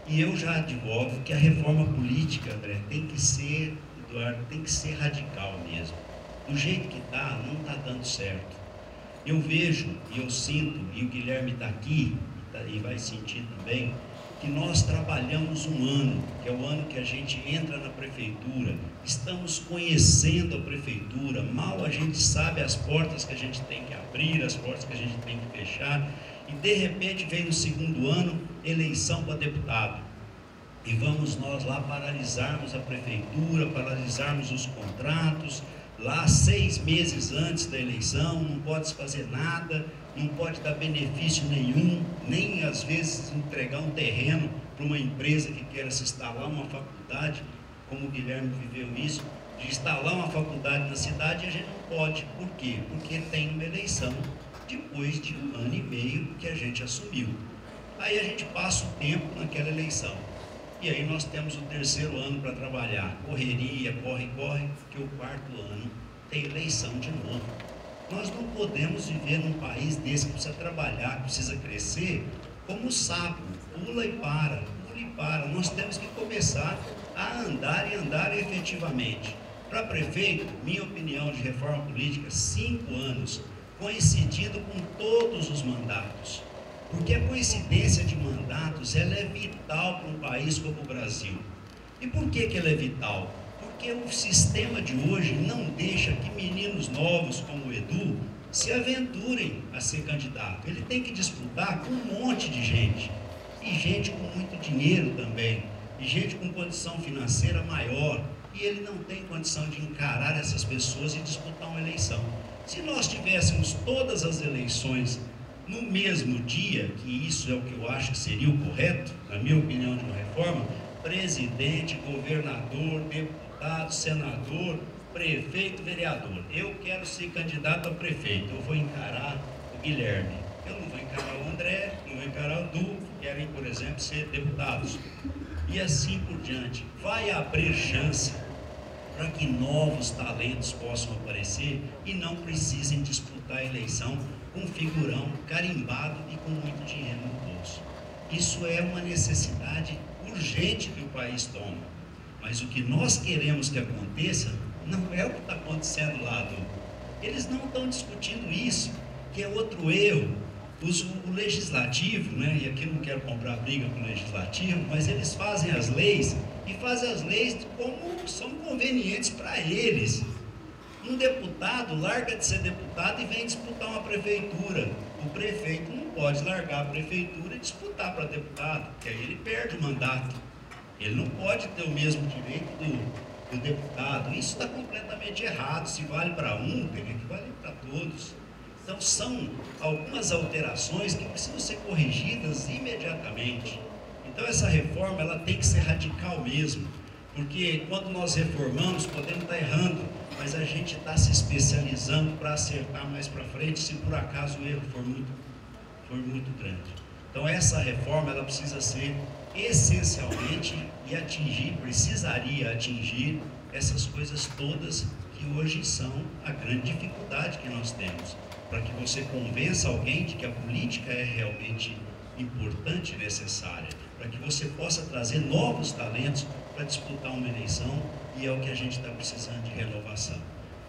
E eu já advogo que a reforma política, André, tem que ser, Eduardo, tem que ser radical mesmo. Do jeito que está, não está dando certo. Eu vejo e eu sinto, e o Guilherme está aqui, e vai sentir também, que nós trabalhamos um ano, que é o ano que a gente entra na prefeitura, estamos conhecendo a prefeitura, mal a gente sabe as portas que a gente tem que abrir, as portas que a gente tem que fechar, e de repente vem no segundo ano, eleição para deputado. E vamos nós lá paralisarmos a prefeitura, paralisarmos os contratos, lá 6 meses antes da eleição, não pode se fazer nada, não pode dar benefício nenhum, nem às vezes entregar um terreno para uma empresa que queira se instalar uma faculdade, como o Guilherme viveu isso, de instalar uma faculdade na cidade, e a gente não pode. Por quê? Porque tem uma eleição depois de 1 ano e meio que a gente assumiu. Aí a gente passa o tempo naquela eleição. E aí nós temos o 3º ano para trabalhar, correria, corre, que o 4º ano tem eleição de novo. Nós não podemos viver num país desse que precisa trabalhar, que precisa crescer, como o sapo, pula e para, pula e para. Nós temos que começar a andar e andar efetivamente. Para prefeito, minha opinião de reforma política, 5 anos, coincidindo com todos os mandatos. Porque a coincidência de mandatos, ela é vital para um país como o Brasil. E por que ela é vital? Porque o sistema de hoje não deixa que meninos novos como o Edu se aventurem a ser candidato. Ele tem que disputar com um monte de gente. E gente com muito dinheiro também. E gente com condição financeira maior. E ele não tem condição de encarar essas pessoas e disputar uma eleição. Se nós tivéssemos todas as eleições no mesmo dia, que isso é o que eu acho que seria o correto, na minha opinião de uma reforma, presidente, governador, deputado, senador, prefeito, vereador. Eu quero ser candidato a prefeito, eu vou encarar o Guilherme. Eu não vou encarar o André, não vou encarar o Du, que querem, por exemplo, ser deputados. E assim por diante. Vai abrir chance para que novos talentos possam aparecer e não precisem disputar a eleição com figurão carimbado e com muito dinheiro no bolso. Isso é uma necessidade urgente que o país toma. Mas o que nós queremos que aconteça não é o que está acontecendo lá. Eles não estão discutindo isso, que é outro erro. O legislativo, né, e aqui não quero comprar briga com o legislativo, mas eles fazem as leis e fazem as leis como são convenientes para eles. Um deputado larga de ser deputado e vem disputar uma prefeitura. O prefeito não pode largar a prefeitura e disputar para deputado, porque aí ele perde o mandato. Ele não pode ter o mesmo direito do deputado. Isso está completamente errado. Se vale para um, teria que valer para todos. Então são algumas alterações que precisam ser corrigidas imediatamente. Então essa reforma ela tem que ser radical mesmo, porque quando nós reformamos podemos estar errando, mas a gente está se especializando para acertar mais para frente se por acaso o erro for muito grande. Então essa reforma ela precisa ser essencialmente e precisaria atingir essas coisas todas que hoje são a grande dificuldade que nós temos. Para que você convença alguém de que a política é realmente importante e necessária, para que você possa trazer novos talentos para disputar uma eleição, e é o que a gente está precisando de renovação.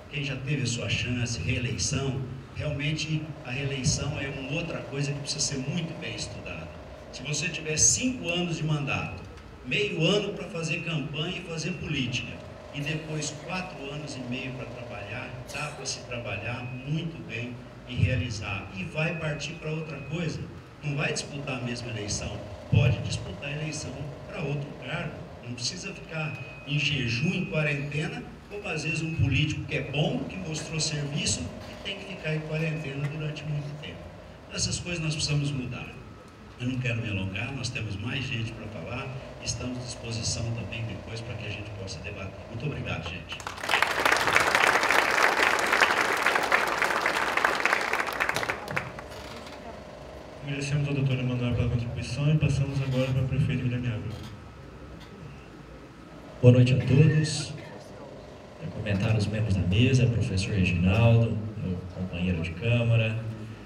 Quem já teve a sua chance, reeleição, realmente a reeleição é uma outra coisa que precisa ser muito bem estudada. Se você tiver 5 anos de mandato, meio ano para fazer campanha e fazer política, e depois 4 anos e meio para trabalhar, dá para se trabalhar muito bem e realizar, e vai partir para outra coisa. Não vai disputar a mesma eleição, pode disputar a eleição para outro cargo, não precisa ficar em jejum, em quarentena, como às vezes um político que é bom, que mostrou serviço e tem que ficar em quarentena durante muito tempo. Essas coisas nós precisamos mudar. Eu não quero me alongar, nós temos mais gente para falar, estamos à disposição também depois para que a gente possa debater. Muito obrigado, gente. Agradecemos ao doutor Emanuel pela contribuição e passamos agora para o prefeito Guilherme Ávila. Boa noite a todos. Quero cumprimentar os membros da mesa, professor Reginaldo, meu companheiro de Câmara,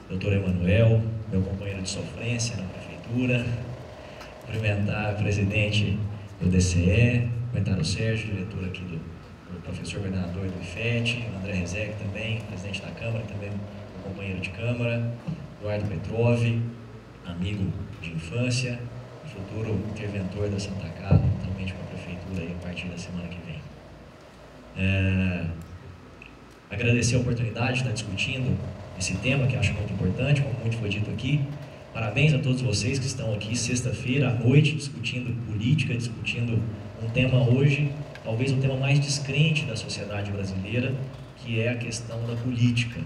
doutor Emanuel, meu companheiro de sofrência na Prefeitura, cumprimentar o presidente do DCE, cumprimentar o Sérgio, diretor aqui do professor governador do IFET, o André Rezec também, presidente da Câmara, também meu companheiro de Câmara, Eduardo Petrov, amigo de infância, futuro interventor da Santa Casa, totalmente com a Prefeitura aí, a partir da semana que vem. Agradecer a oportunidade de estar discutindo esse tema que eu acho muito importante, como muito foi dito aqui. Parabéns a todos vocês que estão aqui sexta-feira à noite discutindo política, discutindo um tema hoje, talvez o tema mais descrente da sociedade brasileira, que é a questão da política.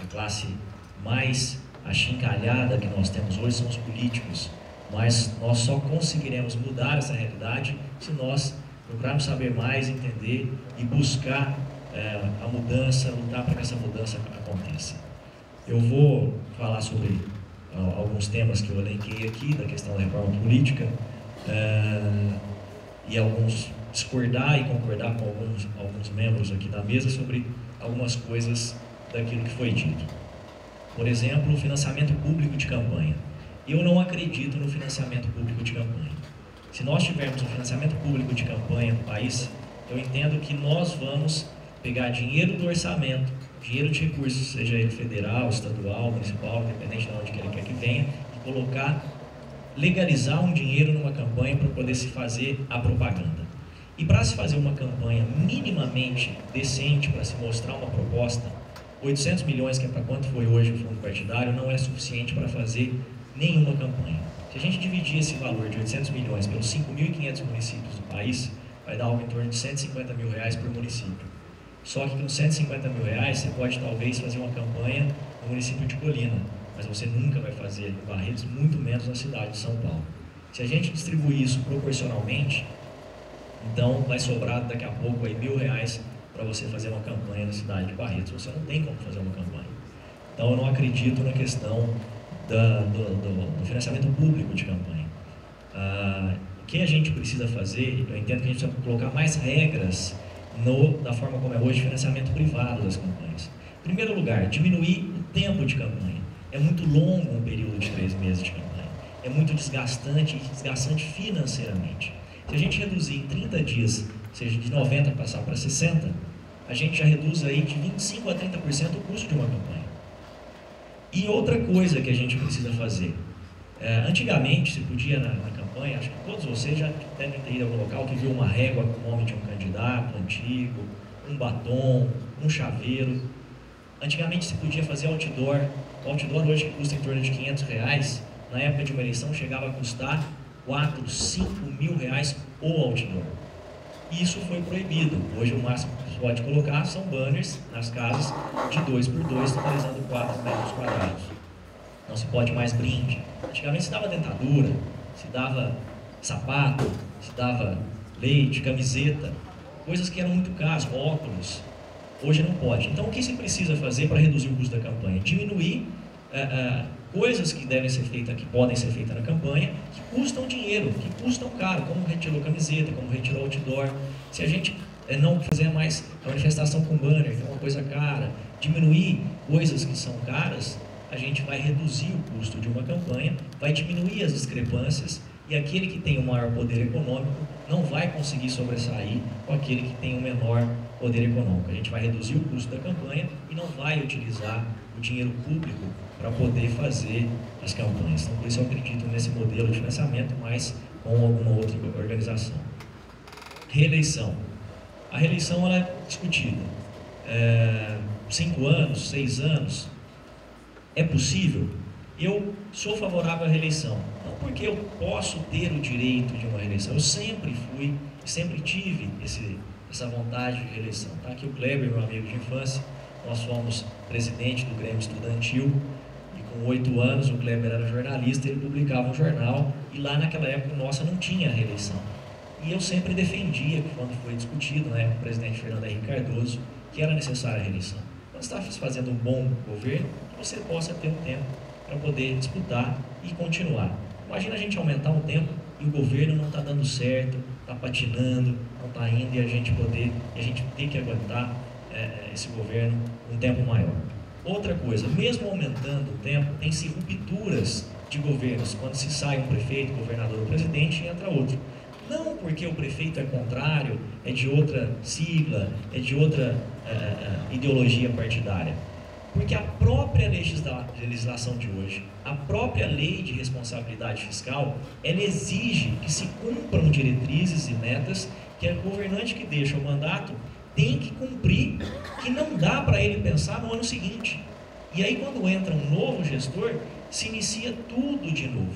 A classe mais achincalhada que nós temos hoje são os políticos, mas nós só conseguiremos mudar essa realidade se nós procurarmos saber mais, entender e buscar a mudança, lutar para que essa mudança aconteça. Eu vou falar sobre alguns temas que eu elenquei aqui, da questão da reforma política, e alguns discordar e concordar com alguns membros aqui da mesa sobre algumas coisas daquilo que foi dito. Por exemplo, o financiamento público de campanha. Eu não acredito no financiamento público de campanha. Se nós tivermos um financiamento público de campanha no país, eu entendo que nós vamos pegar dinheiro do orçamento, dinheiro de recursos, seja ele federal, estadual, municipal, independente de onde ele quer que venha, e colocar, legalizar um dinheiro numa campanha para poder se fazer a propaganda. E para se fazer uma campanha minimamente decente, para se mostrar uma proposta, 800 milhões, que é para quanto foi hoje o fundo partidário, não é suficiente para fazer nenhuma campanha. Se a gente dividir esse valor de 800 milhões pelos 5.500 municípios do país, vai dar algo em torno de 150 mil reais por município. Só que com 150 mil reais você pode talvez fazer uma campanha no município de Colina, mas você nunca vai fazer em Barretos, muito menos na cidade de São Paulo. Se a gente distribuir isso proporcionalmente, então vai sobrar daqui a pouco aí R$1.000 para você fazer uma campanha na cidade de Barretos. Você não tem como fazer uma campanha. Então eu não acredito na questão do financiamento público de campanha. O que a gente precisa fazer, eu entendo que a gente precisa colocar mais regras da forma como é hoje, financiamento privado das campanhas. Em primeiro lugar, diminuir o tempo de campanha. É muito longo um período de 3 meses de campanha. É muito desgastante financeiramente. Se a gente reduzir em 30 dias, seja de 90 passar para 60, a gente já reduz aí de 25% a 30% o custo de uma campanha. E outra coisa que a gente precisa fazer, antigamente se podia na campanha, acho que todos vocês já devem ter ido a algum local que viu uma régua com o nome de um candidato antigo, um batom, um chaveiro. Antigamente se podia fazer outdoor. O outdoor hoje que custa em torno de R$500, na época de uma eleição chegava a custar 4, 5 mil reais o outdoor. E isso foi proibido. Hoje o máximo que você pode colocar são banners nas casas de 2x2, totalizando 4 metros quadrados. Não se pode mais brinde. Antigamente se dava dentadura, se dava sapato, se dava leite, camiseta, coisas que eram muito caras, óculos. Hoje não pode. Então o que se precisa fazer para reduzir o custo da campanha? Diminuir coisas que devem ser feitas, que podem ser feitas na campanha, que custam dinheiro, que custam caro, como retirou camiseta, como retirou outdoor. Se a gente não fizer mais a manifestação com banner, que é uma coisa cara, diminuir coisas que são caras, a gente vai reduzir o custo de uma campanha, vai diminuir as discrepâncias, e aquele que tem o maior poder econômico não vai conseguir sobressair com aquele que tem o menor poder econômico. A gente vai reduzir o custo da campanha e não vai utilizar o dinheiro público para poder fazer as campanhas. Então, por isso eu acredito nesse modelo de financiamento, mas com alguma outra organização. Reeleição. A reeleição ela é discutida. 5 anos, 6 anos, é possível? Eu sou favorável à reeleição. Não porque eu posso ter o direito de uma reeleição. Eu sempre fui, sempre tive essa vontade de reeleição. Tá aqui o Kleber, meu amigo de infância. Nós fomos presidente do Grêmio Estudantil. Com 8 anos, o Kleber era jornalista, ele publicava um jornal, e lá naquela época nossa não tinha reeleição. E eu sempre defendia, quando foi discutido, na época, o presidente Fernando Henrique Cardoso, que era necessária a reeleição. Quando você está fazendo um bom governo, que você possa ter um tempo para poder disputar e continuar. Imagina a gente aumentar um tempo e o governo não está dando certo, está patinando, não está indo, e a gente ter que aguentar esse governo um tempo maior. Outra coisa, mesmo aumentando o tempo, tem-se rupturas de governos, quando se sai um prefeito, governador ou presidente e entra outro. Não porque o prefeito é contrário, é de outra sigla, é de outra ideologia partidária. Porque a própria legislação de hoje, a própria lei de responsabilidade fiscal, ela exige que se cumpram diretrizes e metas que o governante que deixa o mandato tem que cumprir, que não dá para ele pensar no ano seguinte. E aí quando entra um novo gestor, se inicia tudo de novo.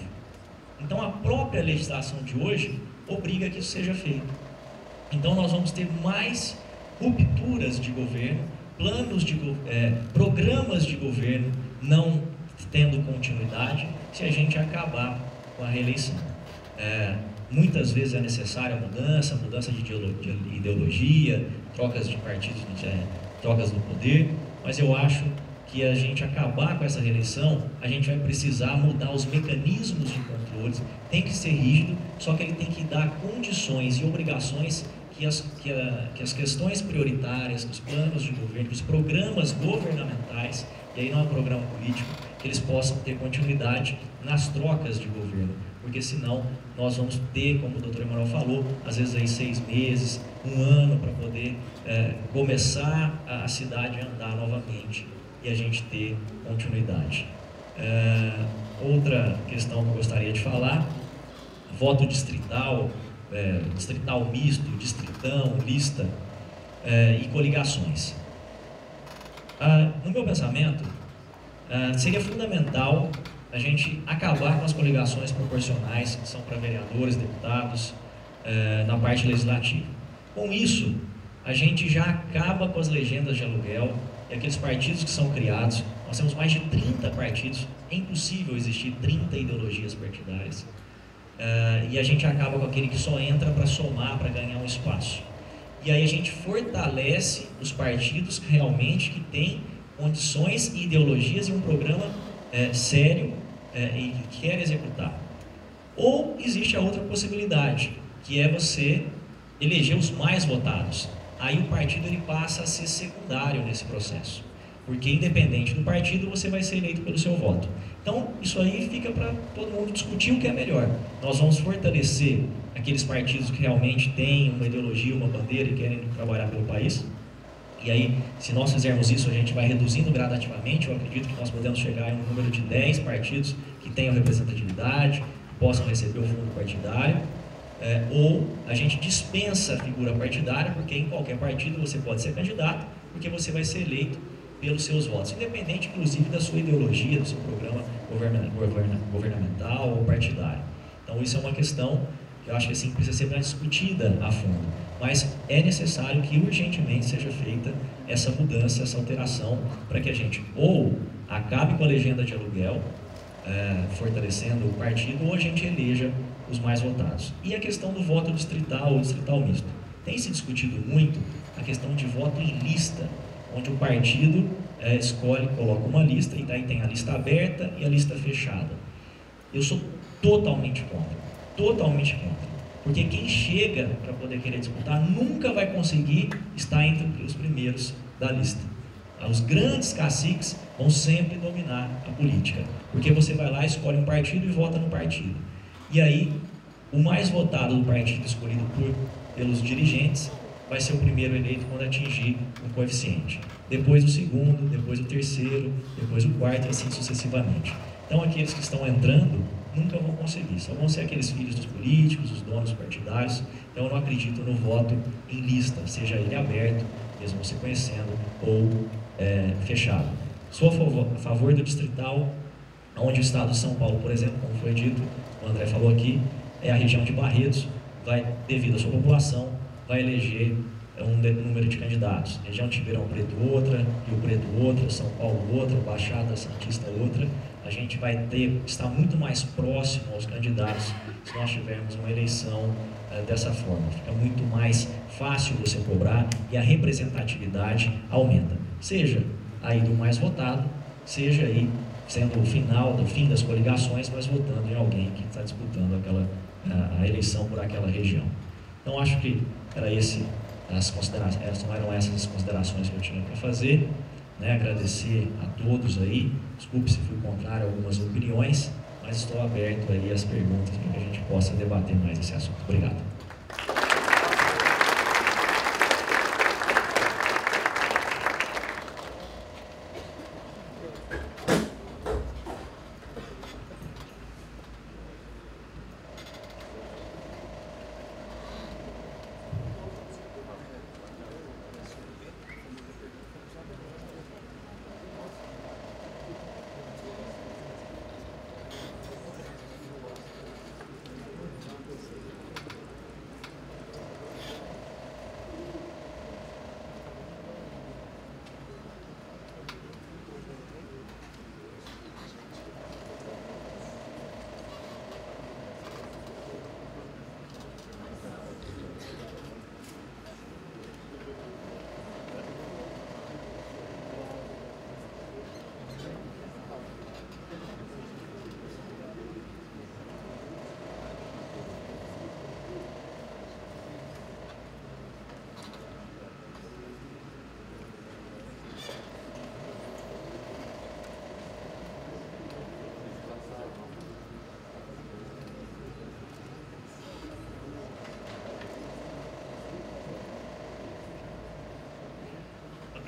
Então a própria legislação de hoje obriga que isso seja feito. Então nós vamos ter mais rupturas de governo, programas de governo não tendo continuidade, se a gente acabar com a reeleição. Muitas vezes é necessária a mudança de ideologia, trocas de partidos, trocas do poder, mas eu acho que a gente acabar com essa reeleição, a gente vai precisar mudar os mecanismos de controles, tem que ser rígido, só que ele tem que dar condições e obrigações que que as questões prioritárias, que os planos de governo, que os programas governamentais, e aí não é um programa político, que eles possam ter continuidade nas trocas de governo, porque senão nós vamos ter, como o doutor Emanuel falou, às vezes aí 6 meses, 1 ano para poder começar a cidade a andar novamente e a gente ter continuidade. Outra questão que eu gostaria de falar, voto distrital, distrital misto, distritão, lista e coligações. No meu pensamento, seria fundamental a gente acabar com as coligações proporcionais que são para vereadores, deputados, na parte legislativa. Com isso, a gente já acaba com as legendas de aluguel e aqueles partidos que são criados. Nós temos mais de 30 partidos, é impossível existir 30 ideologias partidárias. E a gente acaba com aquele que só entra para somar, para ganhar um espaço. E aí a gente fortalece os partidos realmente que têm condições e ideologias e um programa sério e que quer executar. Ou existe a outra possibilidade, que é você eleger os mais votados. Aí o partido ele passa a ser secundário nesse processo, porque independente do partido você vai ser eleito pelo seu voto. Então isso aí fica para todo mundo discutir o que é melhor. Nós vamos fortalecer aqueles partidos que realmente têm uma ideologia, uma bandeira e querem trabalhar pelo país. E aí, se nós fizermos isso, a gente vai reduzindo gradativamente. Eu acredito que nós podemos chegar em um número de 10 partidos que tenham representatividade, que possam receber o fundo partidário. Ou a gente dispensa a figura partidária, porque em qualquer partido você pode ser candidato, porque você vai ser eleito pelos seus votos, independente inclusive da sua ideologia, do seu programa governamental ou partidário. Então isso é uma questão que eu acho que assim, precisa ser mais discutida a fundo, mas é necessário que urgentemente seja feita essa mudança, essa alteração, para que a gente ou acabe com a legenda de aluguel, fortalecendo o partido, ou a gente eleja os mais votados. E a questão do voto distrital ou distrital misto. Tem se discutido muito a questão de voto em lista, onde o partido escolhe, coloca uma lista, e daí tem a lista aberta e a lista fechada. Eu sou totalmente contra, porque quem chega para poder querer disputar nunca vai conseguir estar entre os primeiros da lista. Os grandes caciques vão sempre dominar a política, porque você vai lá, escolhe um partido e vota no partido. E aí, o mais votado do partido escolhido pelos dirigentes vai ser o primeiro eleito quando atingir um coeficiente. Depois o segundo, depois o terceiro, depois o quarto e assim sucessivamente. Então aqueles que estão entrando nunca vão conseguir, só vão ser aqueles filhos dos políticos, os donos partidários. Então eu não acredito no voto em lista, seja ele aberto, mesmo você conhecendo, ou fechado. Sou a favor do distrital, onde o estado de São Paulo, por exemplo, como foi dito, o André falou aqui, é a região de Barretos, vai, devido à sua população, vai eleger um número de candidatos. Região de Ribeirão Preto outra, Rio Preto outra, São Paulo outra, Baixada Santista outra. A gente vai estar muito mais próximo aos candidatos se nós tivermos uma eleição dessa forma. Fica muito mais fácil você cobrar e a representatividade aumenta. Seja aí do mais votado, seja aí sendo o fim das coligações, mas votando em alguém que está disputando a eleição por aquela região. Então acho que eram essas as considerações que eu tinha para fazer, né? Agradecer a todos aí, desculpe se fui contrário a algumas opiniões, mas estou aberto aí às perguntas para que a gente possa debater mais esse assunto. Obrigado.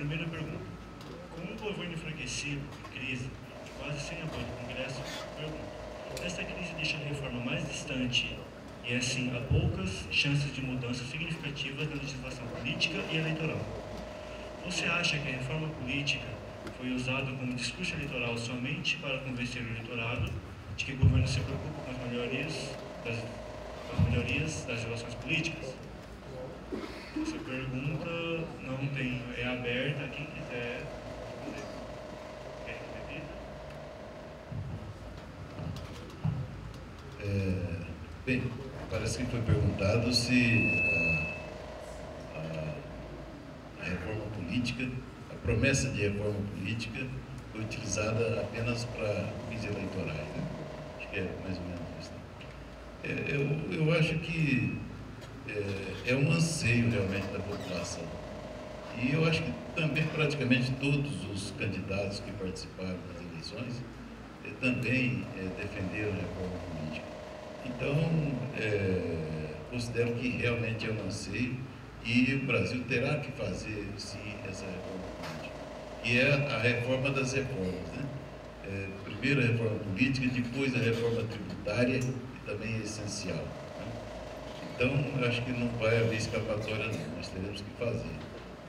Primeira pergunta. Com um governo enfraquecido, crise, e quase sem apoio do Congresso, pergunta: esta crise deixa a reforma mais distante e, assim, há poucas chances de mudanças significativas na legislação política e eleitoral. Você acha que a reforma política foi usada como discurso eleitoral somente para convencer o eleitorado de que o governo se preocupa com as melhorias das relações políticas? Essa pergunta não tem, é aberta a quem quiser responder. Quer repetir? Bem, parece que foi perguntado se a reforma política, a promessa de reforma política foi utilizada apenas para fins eleitorais, né? Acho que é mais ou menos isso. Né? Eu acho que é um anseio realmente da população. E eu acho que também praticamente todos os candidatos que participaram das eleições também defenderam a reforma política. Então, considero que realmente é um anseio e o Brasil terá que fazer, sim, essa reforma política, que é a reforma das reformas, né? Primeiro a reforma política, depois a reforma tributária, que também é essencial. Né? Então, eu acho que não vai haver escapatória, não. Nós teremos que fazer.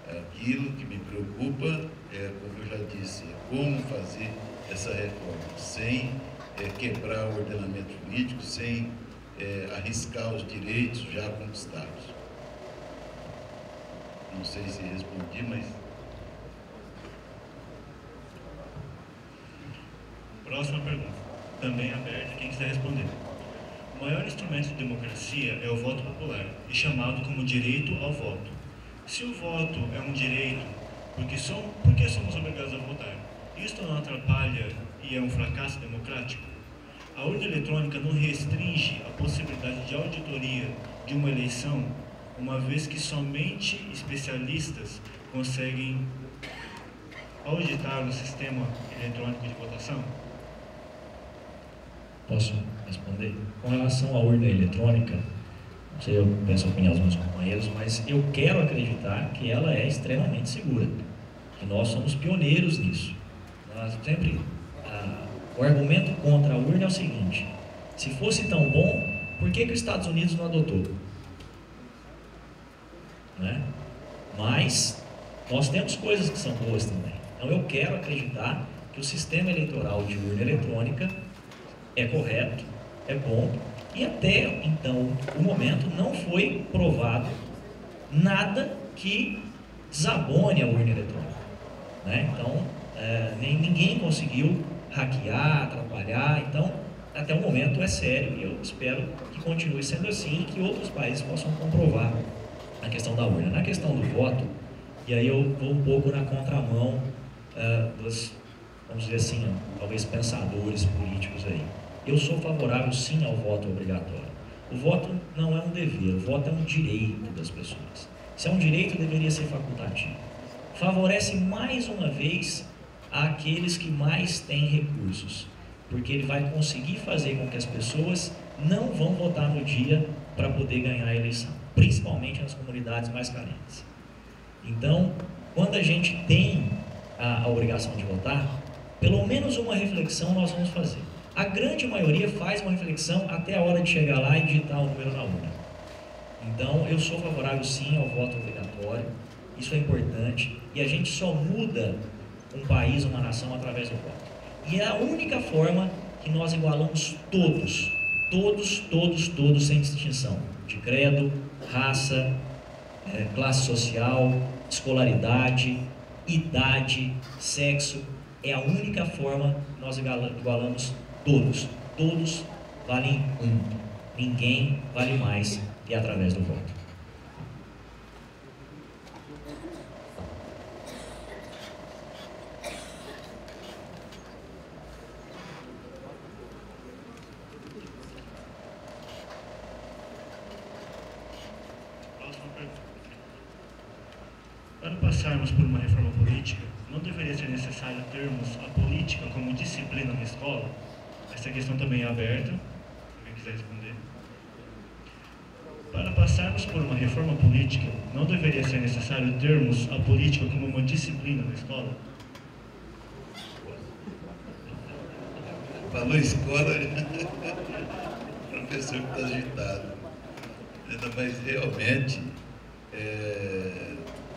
Aquilo que me preocupa, como eu já disse, é como fazer essa reforma sem quebrar o ordenamento jurídico, sem arriscar os direitos já conquistados. Não sei se respondi, mas... Próxima pergunta, também aberta, quem quiser responder. O maior instrumento de democracia é o voto popular, e chamado como direito ao voto. Se o voto é um direito, por que somos obrigados a votar? Isto não atrapalha e é um fracasso democrático? A urna eletrônica não restringe a possibilidade de auditoria de uma eleição, uma vez que somente especialistas conseguem auditar o sistema eletrônico de votação? Posso responder? Com relação à urna eletrônica, não sei, eu peço a opinião dos meus companheiros, mas eu quero acreditar que ela é extremamente segura, que nós somos pioneiros nisso. Nós sempre, o argumento contra a urna é o seguinte: se fosse tão bom, por que os Estados Unidos não adotou? Né? Mas nós temos coisas que são boas também. Então eu quero acreditar que o sistema eleitoral de urna eletrônica é correto, é bom, e até então, o momento, não foi provado nada que desabone a urna eletrônica. Né? Então, ninguém conseguiu hackear, atrapalhar. Então, até o momento é sério, e eu espero que continue sendo assim e que outros países possam comprovar a questão da urna. Na questão do voto, e aí eu vou um pouco na contramão dos, vamos dizer assim, talvez pensadores políticos aí. Eu sou favorável sim ao voto obrigatório. O voto não é um dever, o voto é um direito das pessoas. Se é um direito, deveria ser facultativo. Favorece mais uma vez àqueles que mais têm recursos, porque ele vai conseguir fazer com que as pessoas não vão votar no dia para poder ganhar a eleição, principalmente nas comunidades mais carentes. Então, quando a gente tem a obrigação de votar, pelo menos uma reflexão nós vamos fazer. A grande maioria faz uma reflexão até a hora de chegar lá e digitar o número na urna. Então, eu sou favorável sim ao voto obrigatório, isso é importante, e a gente só muda um país, uma nação, através do voto. E é a única forma que nós igualamos todos, sem distinção, de credo, raça, classe social, escolaridade, idade, sexo. É a única forma que nós igualamos todos. Todos valem um. Ninguém vale mais que através do voto. Para passarmos por uma reforma política, não deveria ser necessário termos a política como disciplina na escola? Essa questão também é aberta, se alguém quiser responder. Para passarmos por uma reforma política, não deveria ser necessário termos a política como uma disciplina na escola? Falou escola, o professor que está agitado. Mas realmente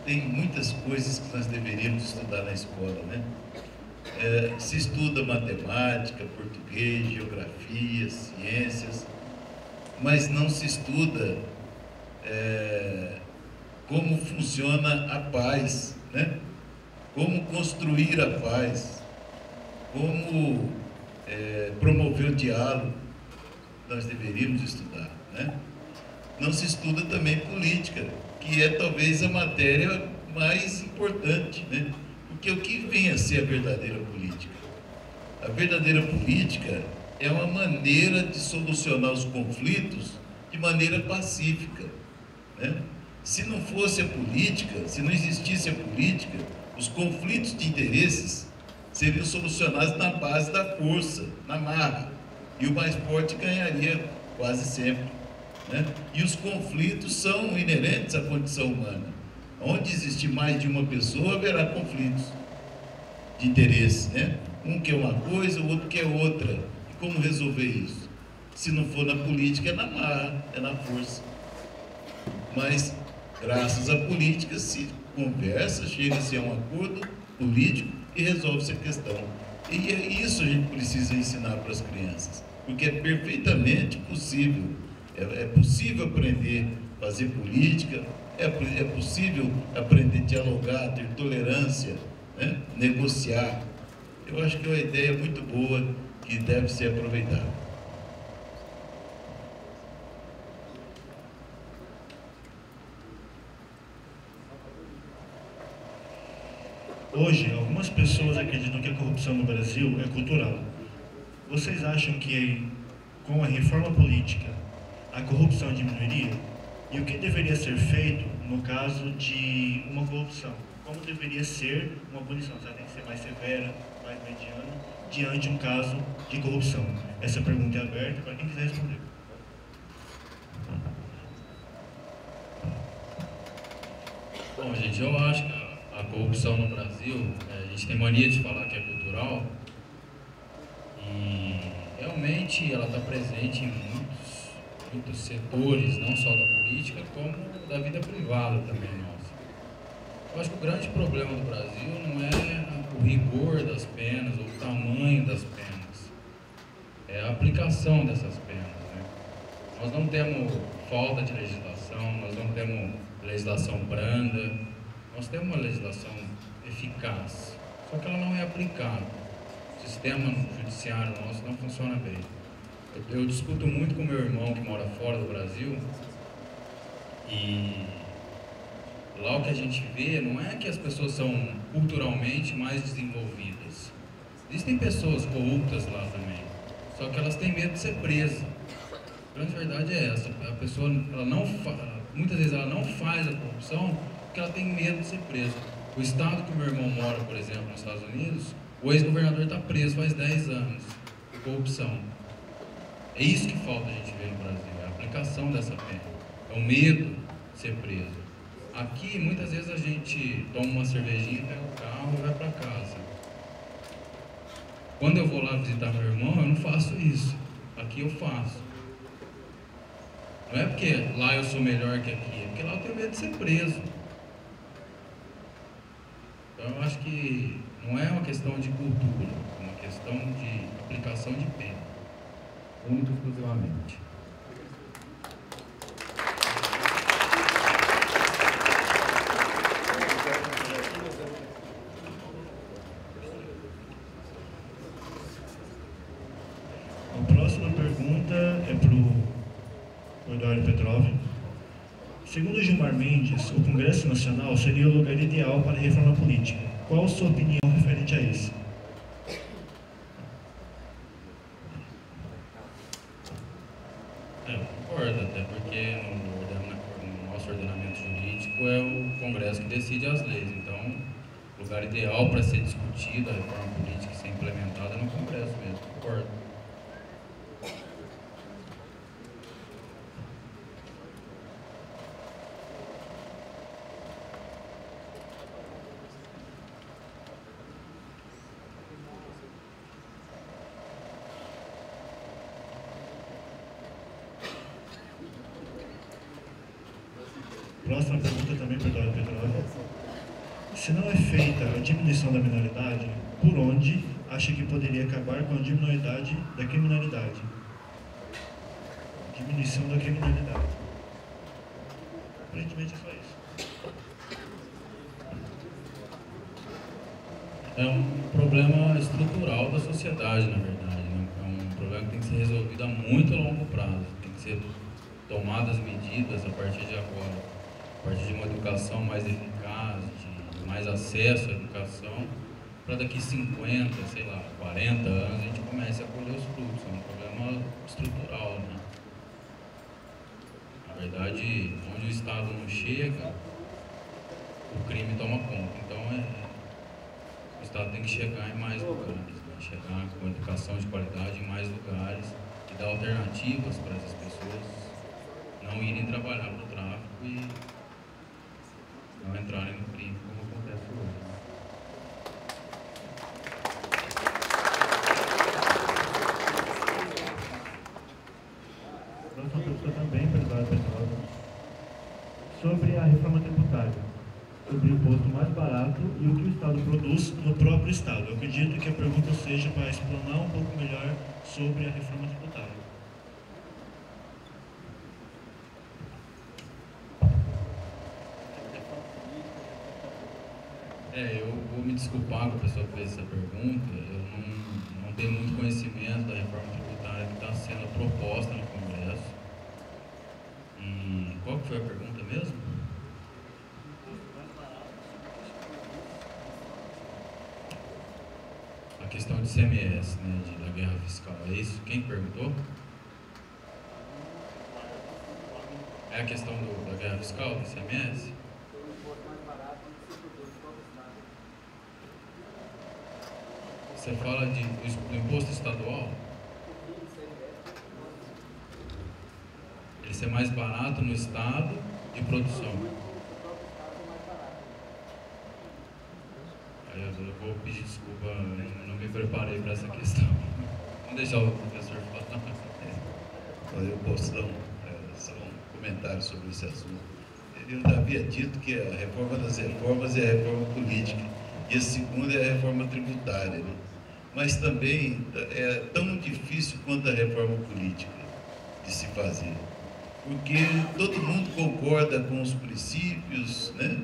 tem muitas coisas que nós deveríamos estudar na escola, né? Se estuda matemática, português, geografia, ciências, mas não se estuda como funciona a paz, né? Como construir a paz, como promover o diálogo. Nós deveríamos estudar, né? Não se estuda também política, que é talvez a matéria mais importante, né? Porque o que vem a ser a verdadeira política? A verdadeira política é uma maneira de solucionar os conflitos de maneira pacífica, né? Se não fosse a política, se não existisse a política, os conflitos de interesses seriam solucionados na base da força, na marra, e o mais forte ganharia quase sempre, né? E os conflitos são inerentes à condição humana. Onde existir mais de uma pessoa, haverá conflitos de interesse, né? Um quer uma coisa, o outro quer outra. E como resolver isso? Se não for na política, é na marra, é na força. Mas, graças à política, se conversa, chega-se a um acordo político e resolve-se a questão. E é isso que a gente precisa ensinar para as crianças, porque é perfeitamente possível. É possível aprender a fazer política, é possível aprender a dialogar, ter tolerância, né? Negociar. Eu acho que é uma ideia muito boa que deve ser aproveitada. Hoje, algumas pessoas acreditam que a corrupção no Brasil é cultural. Vocês acham que com a reforma política a corrupção diminuiria? E o que deveria ser feito no caso de uma corrupção? Como deveria ser uma punição? Se ela tem que ser mais severa, mais mediana, diante de um caso de corrupção? Essa pergunta é aberta para quem quiser responder. Bom, gente, eu acho que a corrupção no Brasil, a gente tem mania de falar que é cultural, e realmente ela está presente em muitos setores, não só da política, como da vida privada também nossa. Eu acho que o grande problema do Brasil não é o rigor das penas ou o tamanho das penas, é a aplicação dessas penas, né? Nós não temos falta de legislação, nós não temos legislação branda, nós temos uma legislação eficaz, só que ela não é aplicada. O sistema judiciário nosso não funciona bem. Eu discuto muito com meu irmão que mora fora do Brasil, e lá o que a gente vê não é que as pessoas são culturalmente mais desenvolvidas. Existem pessoas corruptas lá também, só que elas têm medo de ser presas. A grande verdade é essa: a pessoa, muitas vezes ela não faz a corrupção porque ela tem medo de ser presa. O estado que meu irmão mora, por exemplo, nos Estados Unidos, o ex-governador está preso faz 10 anos por corrupção. É isso que falta a gente ver no Brasil, é a aplicação dessa pena, é o medo de ser preso. Aqui, muitas vezes a gente toma uma cervejinha, pega o carro e vai para casa. Quando eu vou lá visitar meu irmão, eu não faço isso. Aqui eu faço. Não é porque lá eu sou melhor que aqui, é porque lá eu tenho medo de ser preso. Então eu acho que não é uma questão de cultura, é uma questão de aplicação de pena, única e exclusivamente. A próxima pergunta é para o Eduardo Petrov. Segundo Gilmar Mendes, o Congresso Nacional seria o lugar ideal para a reforma política. Qual a sua opinião referente a isso? Eu concordo, até porque no nosso ordenamento jurídico é o Congresso que decide as leis. Então, o lugar ideal para ser discutida a reforma política e ser implementada é no Congresso mesmo. Concordo. Próxima pergunta também para o Eduardo Petróleo. Se não é feita a diminuição da minoridade, por onde acha que poderia acabar com a diminuição da criminalidade? Diminuição da criminalidade. Aparentemente é só isso. É um problema estrutural da sociedade, na verdade, né? É um problema que tem que ser resolvido a muito longo prazo. Tem que ser tomadas medidas a partir de agora, a partir de uma educação mais eficaz, de mais acesso à educação, para daqui 50, sei lá, 40 anos a gente comece a colher os frutos. É um problema estrutural, né? Na verdade, onde o Estado não chega, o crime toma conta. Então, o Estado tem que chegar em mais lugares, né? Chegar com educação de qualidade em mais lugares e dar alternativas para essas pessoas não irem trabalhar no tráfico e não entrarem no crime, como acontece hoje. Próxima pergunta também para o Eduardo Petróleo. Sobre a reforma tributária, sobre o imposto mais barato e o que o Estado produz no próprio Estado. Eu acredito que a pergunta seja para explanar um pouco melhor sobre a reforma tributária. Eu vou me desculpar com a pessoa que fez essa pergunta. Eu não tenho muito conhecimento da reforma tributária que está sendo proposta no Congresso. E qual que foi a pergunta mesmo? A questão de ICMS, né, da guerra fiscal, é isso? Quem perguntou? É a questão da guerra fiscal, do ICMS? Você fala do imposto estadual? Ele ser mais barato no estado de produção. Aí eu vou pedir desculpa, não me preparei para essa questão. Vamos deixar o professor falar. Eu posso dar só um comentário sobre esse assunto. Eu já havia dito que a reforma das reformas é a reforma política e a segunda é a reforma tributária, né? Mas também é tão difícil quanto a reforma política de se fazer, porque todo mundo concorda com os princípios, né?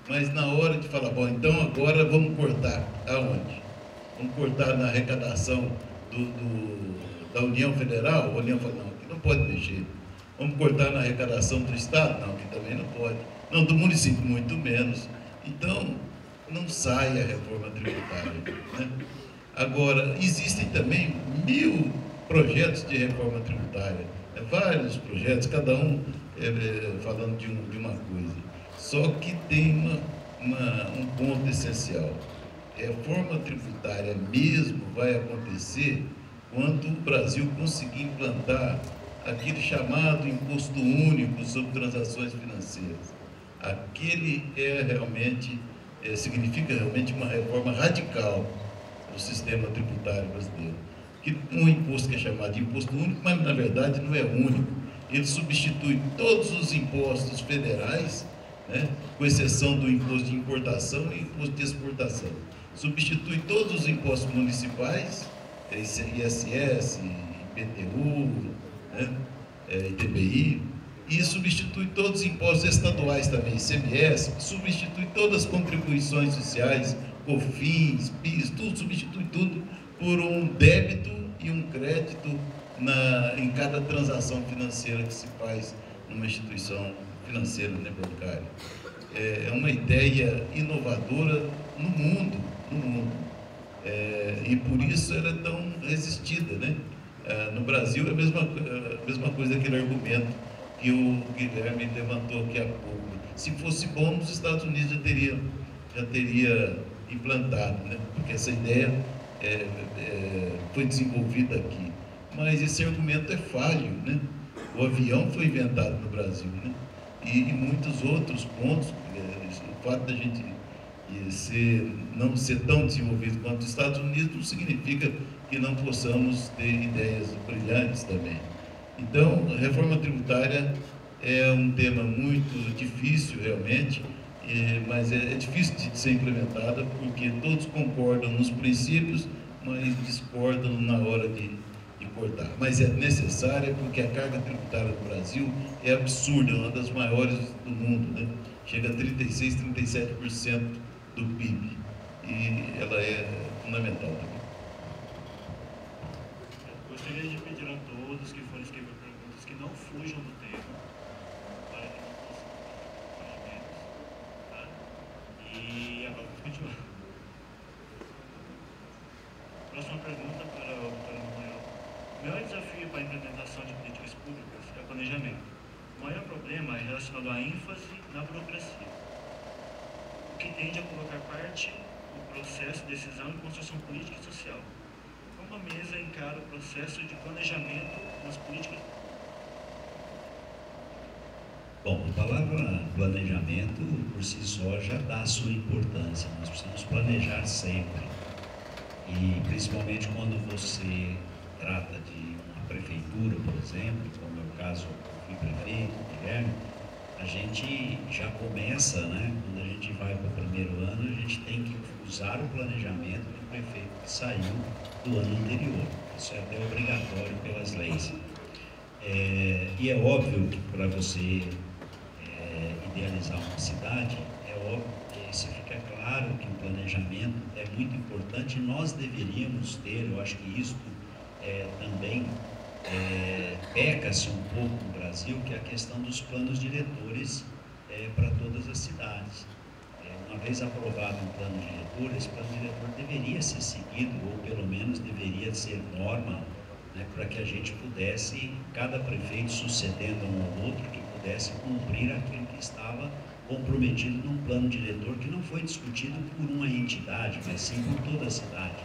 Mas na hora de falar, bom, então agora vamos cortar, aonde? Vamos cortar na arrecadação da União Federal? A União fala, não, aqui não pode mexer. Vamos cortar na arrecadação do Estado? Não, aqui também não pode. Não, do município, muito menos. Então, não sai a reforma tributária, né? Agora, existem também 1000 projetos de reforma tributária, vários projetos, cada um falando de uma coisa. Só que tem um ponto essencial. A reforma tributária mesmo vai acontecer quando o Brasil conseguir implantar aquele chamado imposto único sobre transações financeiras. Aquele significa realmente uma reforma radical do sistema tributário brasileiro. Que um imposto que é chamado de imposto único, mas na verdade não é único. Ele substitui todos os impostos federais, né, com exceção do imposto de importação e imposto de exportação. Substitui todos os impostos municipais, ISS, IPTU, né, ITBI, e substitui todos os impostos estaduais também, ICMS, substitui todas as contribuições sociais, COFINS, PIS, tudo, substitui tudo por um débito e um crédito em cada transação financeira que se faz numa instituição financeira, né, bancária. É uma ideia inovadora no mundo. E por isso ela é tão resistida, né? No Brasil é a mesma coisa, aquele argumento que o Guilherme levantou aqui há pouco. Se fosse bom, nos Estados Unidos já teria implantado, né? Porque essa ideia foi desenvolvida aqui. Mas esse argumento é falho, né? O avião foi inventado no Brasil, né? E muitos outros pontos. O fato da gente não ser tão desenvolvido quanto os Estados Unidos não significa que não possamos ter ideias brilhantes também. Então, a reforma tributária É um tema muito difícil, realmente, mas é difícil de ser implementada, porque todos concordam nos princípios, mas discordam na hora de cortar. Mas é necessária porque a carga tributária do Brasil é absurda, é uma das maiores do mundo, né? Chega a 36%, 37% do PIB, e ela é fundamental também. Gostaria de pedir a todos que forem escrever perguntas que não fujam do tema, para que não possam fazer menos, tá? E agora vamos continuar. Próxima pergunta para o Dr. Manuel. O maior desafio para a implementação de políticas públicas é o planejamento. O maior problema é relacionado à ênfase na burocracia, o que tende a colocar parte do processo de decisão e construção política e social. Como a mesa encara o processo de planejamento nas políticas? Bom, a palavra planejamento por si só já dá a sua importância. Nós precisamos planejar sempre. E principalmente quando você trata de uma prefeitura, por exemplo, como é o caso do fui prefeito, Guilherme, a gente já começa, né? Quando a gente vai para o primeiro ano, a gente tem que usar o planejamento do prefeito que saiu do ano anterior. Isso é até obrigatório pelas leis. E é óbvio que para você idealizar uma cidade, é óbvio que isso fica claro que o planejamento é muito importante e nós deveríamos ter, eu acho que isso também peca-se um pouco no Brasil, que é a questão dos planos diretores para todas as cidades. Uma vez aprovado um plano diretor, esse plano diretor deveria ser seguido, ou pelo menos deveria ser norma, né, para que a gente pudesse, cada prefeito sucedendo um ao outro, que pudesse cumprir aquilo que estava comprometido num plano diretor que não foi discutido por uma entidade, mas sim por toda a cidade.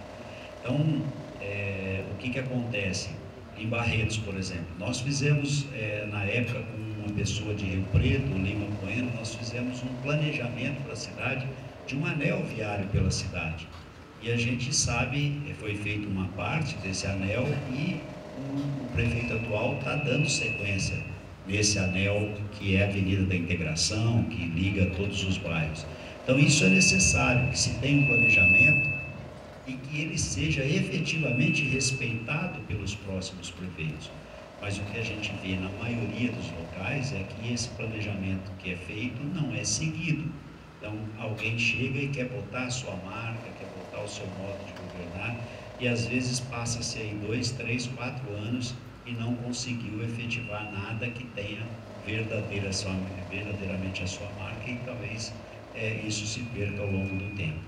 Então, o que acontece? Em Barretos, por exemplo, nós fizemos, na época, com uma pessoa de Rio Preto, o Lima Bueno, nós fizemos um planejamento para a cidade de um anel viário pela cidade. E a gente sabe, foi feita uma parte desse anel e o prefeito atual está dando sequência nesse anel que é a Avenida da Integração, que liga todos os bairros. Então isso é necessário, que se tenha um planejamento e que ele seja efetivamente respeitado pelos próximos prefeitos. Mas o que a gente vê na maioria dos locais é que esse planejamento que é feito não é seguido. Então alguém chega e quer botar a sua marca, quer botar o seu modo de governar, e às vezes passa-se aí 2, 3, 4 anos e não conseguiu efetivar nada que tenha verdadeiramente a sua marca, e talvez isso se perca ao longo do tempo.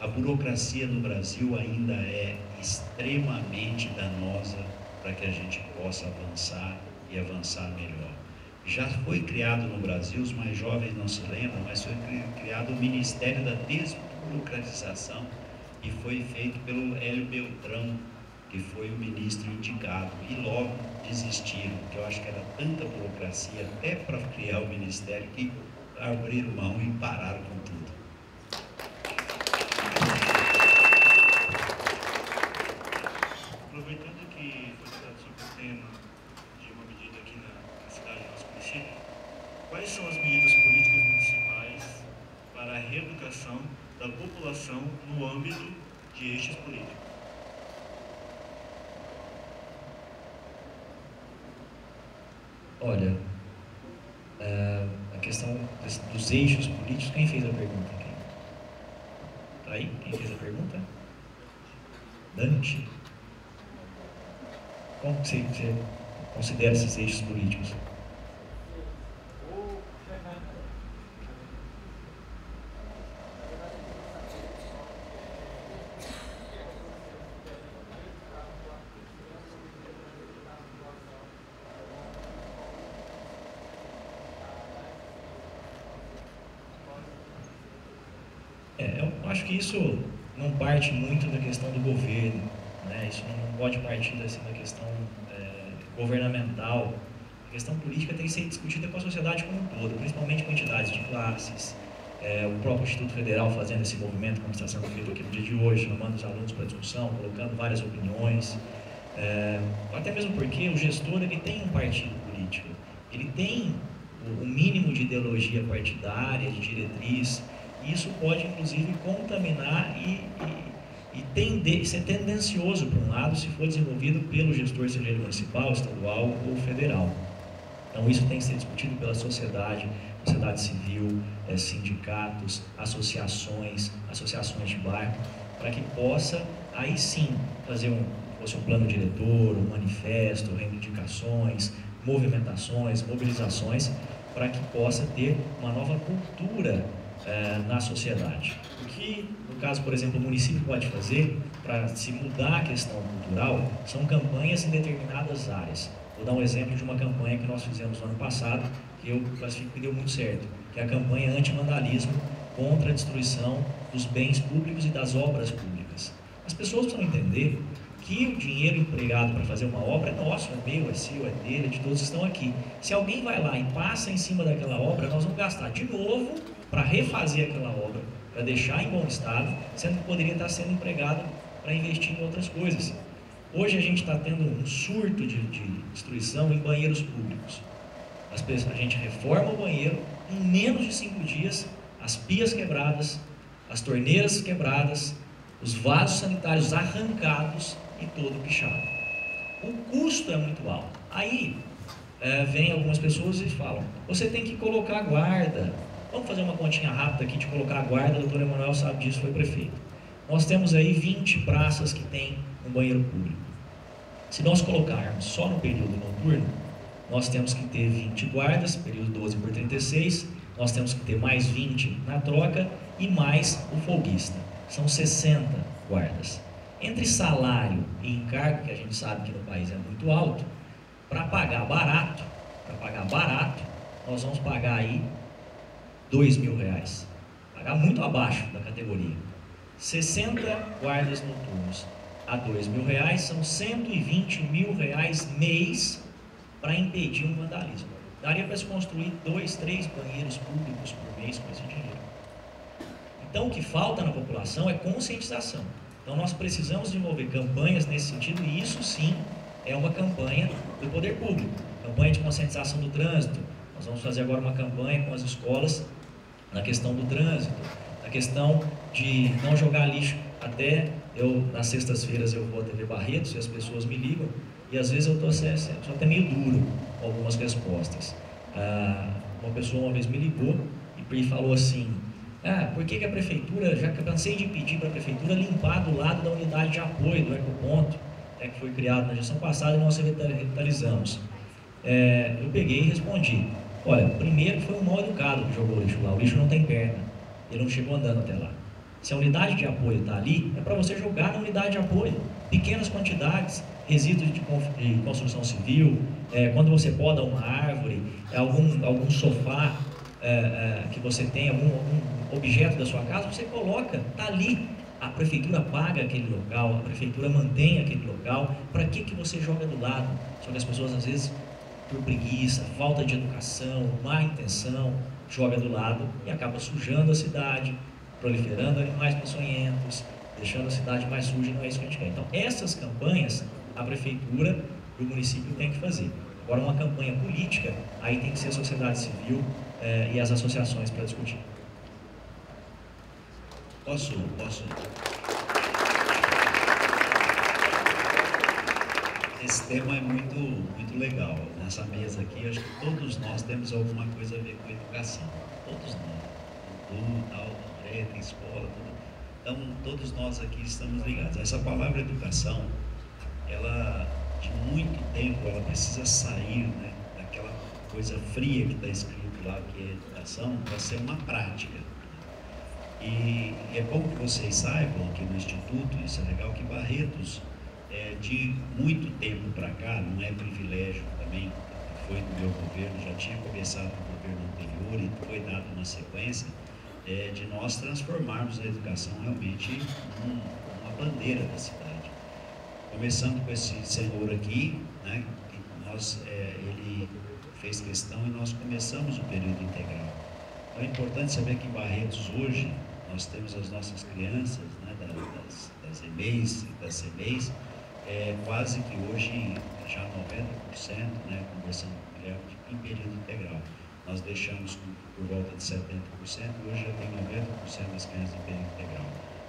A burocracia no Brasil ainda é extremamente danosa para que a gente possa avançar e avançar melhor. Já foi criado no Brasil, os mais jovens não se lembram, mas foi criado o Ministério da Desburocratização e foi feito pelo Hélio Beltrão, que foi o ministro indicado, e logo desistiram, porque eu acho que era tanta burocracia até para criar o ministério que abriram mão e pararam com tudo. Aproveitando que foi tratado sobre o tema de uma medida aqui na cidade do nosso município, quais são as medidas políticas municipais para a reeducação da população no âmbito de eixos políticos? Olha, a questão dos eixos políticos, quem fez a pergunta? Está aí? Quem fez a pergunta? Dante. Como que você considera esses eixos políticos? Eu acho que isso não parte muito da questão do governo, né? Isso não pode partir da questão governamental. A questão política tem que ser discutida com a sociedade como um todo, principalmente com entidades de classes, o próprio Instituto Federal fazendo esse movimento, como está sendo feito aqui no dia de hoje, chamando os alunos para discussão, colocando várias opiniões, até mesmo porque o gestor ele tem um partido político, ele tem o mínimo de ideologia partidária, de diretriz. E isso pode, inclusive, contaminar e ser tendencioso, por um lado, se for desenvolvido pelo gestor, seja ele municipal, estadual ou federal. Então, isso tem que ser discutido pela sociedade civil, sindicatos, associações de bairro, para que possa, aí sim, fazer um plano diretor, um manifesto, reivindicações, movimentações, mobilizações, para que possa ter uma nova cultura na sociedade. O que, no caso, por exemplo, o município pode fazer para se mudar a questão cultural são campanhas em determinadas áreas. Vou dar um exemplo de uma campanha que nós fizemos no ano passado, que eu classifico que deu muito certo, que é a campanha anti-vandalismo contra a destruição dos bens públicos e das obras públicas. As pessoas precisam entender que o dinheiro empregado para fazer uma obra é nosso, é meu, é seu, é dele, é de todos que estão aqui. Se alguém vai lá e passa em cima daquela obra, nós vamos gastar de novo para refazer aquela obra, para deixar em bom estado, sendo que poderia estar sendo empregado para investir em outras coisas. Hoje a gente está tendo um surto de destruição em banheiros públicos. A gente reforma o banheiro, em menos de 5 dias, as pias quebradas, as torneiras quebradas, os vasos sanitários arrancados e todo pichado. O custo é muito alto. Aí vem algumas pessoas e falam, você tem que colocar guarda. Vamos fazer uma continha rápida aqui de colocar a guarda, o doutor Emanuel sabe disso, foi prefeito. Nós temos aí 20 praças que tem um banheiro público. Se nós colocarmos só no período noturno, nós temos que ter 20 guardas, período 12 por 36, nós temos que ter mais 20 na troca e mais o folguista. São 60 guardas. Entre salário e encargo, que a gente sabe que no país é muito alto, para pagar barato, nós vamos pagar aí R$2.000. Pagar muito abaixo da categoria. 60 guardas noturnos a R$2.000 são R$120 mil mês para impedir um vandalismo. Daria para se construir 2, 3 banheiros públicos por mês com esse dinheiro. Então, o que falta na população é conscientização. Então, nós precisamos desenvolver campanhas nesse sentido, e isso sim é uma campanha do poder público. Campanha de conscientização do trânsito. Nós vamos fazer agora uma campanha com as escolas na questão do trânsito, na questão de não jogar lixo. Até nas sextas-feiras eu vou à TV Barretos e as pessoas me ligam, e às vezes eu estou até meio duro com algumas respostas. Uma pessoa uma vez me ligou e falou assim, por que a prefeitura, já que eu cansei de pedir para a prefeitura limpar do lado da unidade de apoio do Ecoponto, que foi criado na gestão passada e nós revitalizamos. Eu peguei e respondi, olha, primeiro foi um mal educado que jogou o lixo lá, o lixo não tem perna, ele não chegou andando até lá. Se a unidade de apoio está ali, é para você jogar na unidade de apoio, pequenas quantidades, resíduos de construção civil, quando você poda uma árvore, algum sofá que você tem, algum objeto da sua casa, você coloca, está ali. A prefeitura paga aquele local, a prefeitura mantém aquele local, para que você joga do lado? Só que as pessoas às vezes, por preguiça, falta de educação, má intenção, joga do lado e acaba sujando a cidade, proliferando animais peçonhentos, deixando a cidade mais suja, e não é isso que a gente quer. Então, essas campanhas, a prefeitura e o município tem que fazer. Agora, uma campanha política, aí tem que ser a sociedade civil e as associações para discutir. Posso? Esse tema é muito legal. Nessa mesa aqui, acho que todos nós temos alguma coisa a ver com educação. Todos nós. O tal, André, tem escola, tudo. Então, todos nós aqui estamos ligados. Essa palavra educação, ela, de muito tempo, ela precisa sair, né, daquela coisa fria que está escrito lá, que é educação, para ser uma prática. E é bom que vocês saibam aqui no Instituto, isso é legal, que Barretos, de muito tempo para cá, não é privilégio também, foi do meu governo, já tinha começado no governo anterior e foi dado uma sequência, de nós transformarmos a educação realmente numa bandeira da cidade. Começando com esse senhor aqui, né, ele fez questão e nós começamos o período integral. Então é importante saber que em Barretos hoje nós temos as nossas crianças, né, das EMEIs e das CMEIs, quase que hoje já 90%, né, conversando com o Guilherme, em período integral. nós deixamos por volta de 70%, e hoje já tem 90% das crianças em período integral.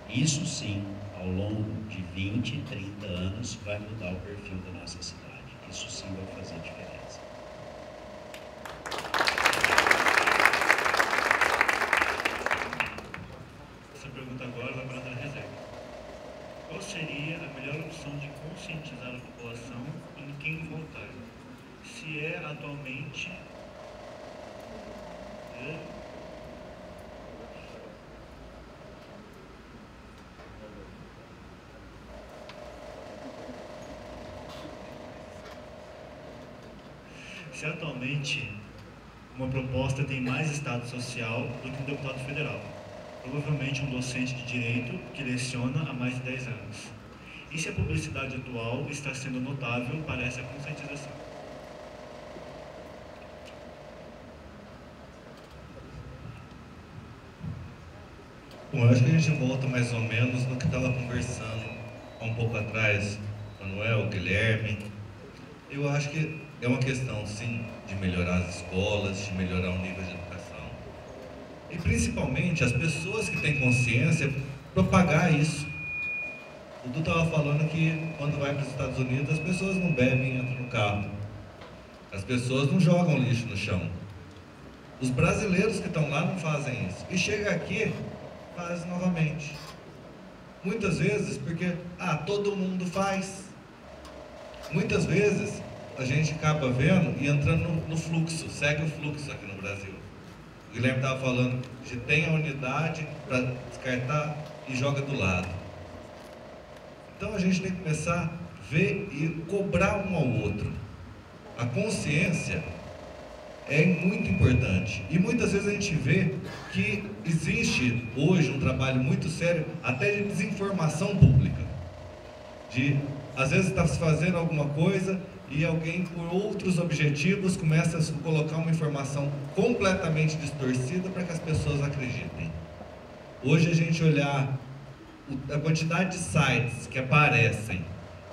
Isso sim, ao longo de 20, 30 anos, vai mudar o perfil da nossa cidade. Isso sim vai fazer diferença. Essa pergunta agora vai para a André Rezec. Qual seria a melhor opção de conscientizar a população em quem votar? Se é atualmente... Se atualmente uma proposta tem mais estado social do que um deputado federal, provavelmente um docente de direito que leciona há mais de 10 anos. E se a publicidade atual está sendo notável para essa conscientização? Bom, eu acho que a gente volta mais ou menos no que estava conversando há um pouco atrás, Manuel, Guilherme. Eu acho que é uma questão, sim, de melhorar as escolas, de melhorar o nível de educação. E, principalmente, as pessoas que têm consciência, propagar isso. O Du estava falando que, quando vai para os Estados Unidos, as pessoas não bebem e entram no carro. As pessoas não jogam lixo no chão. Os brasileiros que estão lá não fazem isso. E chega aqui, faz novamente. Muitas vezes porque, todo mundo faz. Muitas vezes a gente acaba vendo e entrando no fluxo, segue o fluxo aqui no Brasil. O Guilherme estava falando de tem a unidade para descartar e joga do lado. Então a gente tem que começar a ver e cobrar um ao outro. A consciência é muito importante. E muitas vezes a gente vê que existe hoje um trabalho muito sério até de desinformação pública. Às vezes está se fazendo alguma coisa e alguém, por outros objetivos, começa a colocar uma informação completamente distorcida para que as pessoas acreditem. Hoje a gente olhar a quantidade de sites que aparecem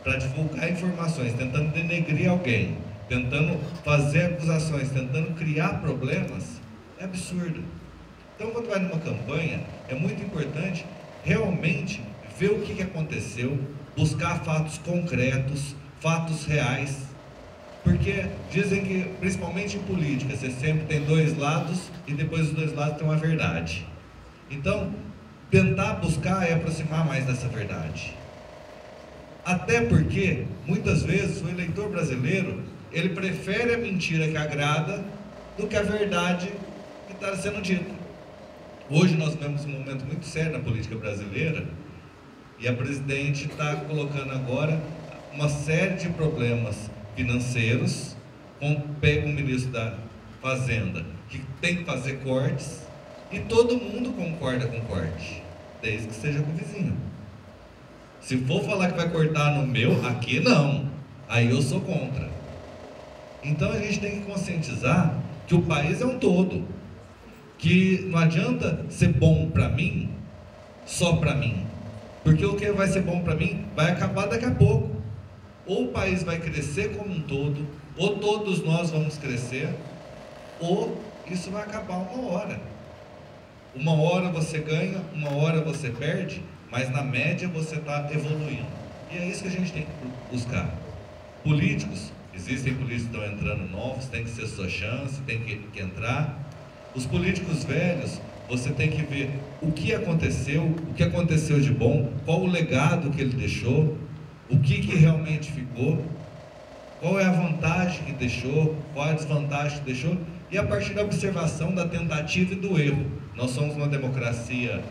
para divulgar informações, tentando denegrir alguém, tentando fazer acusações, tentando criar problemas, é absurdo. Então, quando vai numa campanha, é muito importante realmente ver o que aconteceu, buscar fatos concretos, fatos reais, porque dizem que, principalmente em política, você sempre tem dois lados e depois os dois lados têm uma verdade. Então, tentar buscar e aproximar mais dessa verdade. Até porque, muitas vezes, o eleitor brasileiro, ele prefere a mentira que agrada do que a verdade que está sendo dita. Hoje nós vemos um momento muito sério na política brasileira e a presidente está colocando agora uma série de problemas financeiros, pega o ministro da Fazenda, que tem que fazer cortes, e todo mundo concorda com corte, desde que seja com o vizinho. Se for falar que vai cortar no meu, aqui não, aí eu sou contra. Então a gente tem que conscientizar que o país é um todo, que não adianta ser bom para mim, só para mim, porque o que vai ser bom para mim vai acabar daqui a pouco. Ou o país vai crescer como um todo, ou todos nós vamos crescer, ou isso vai acabar uma hora. Uma hora você ganha, uma hora você perde, mas na média você está evoluindo. E é isso que a gente tem que buscar. Políticos, existem políticos que estão entrando novos, tem que ser sua chance, tem que entrar. Os políticos velhos, você tem que ver o que aconteceu de bom, qual o legado que ele deixou, o que realmente ficou, qual é a vantagem que deixou, qual é a desvantagem que deixou, e a partir da observação da tentativa e do erro. Nós somos uma democracia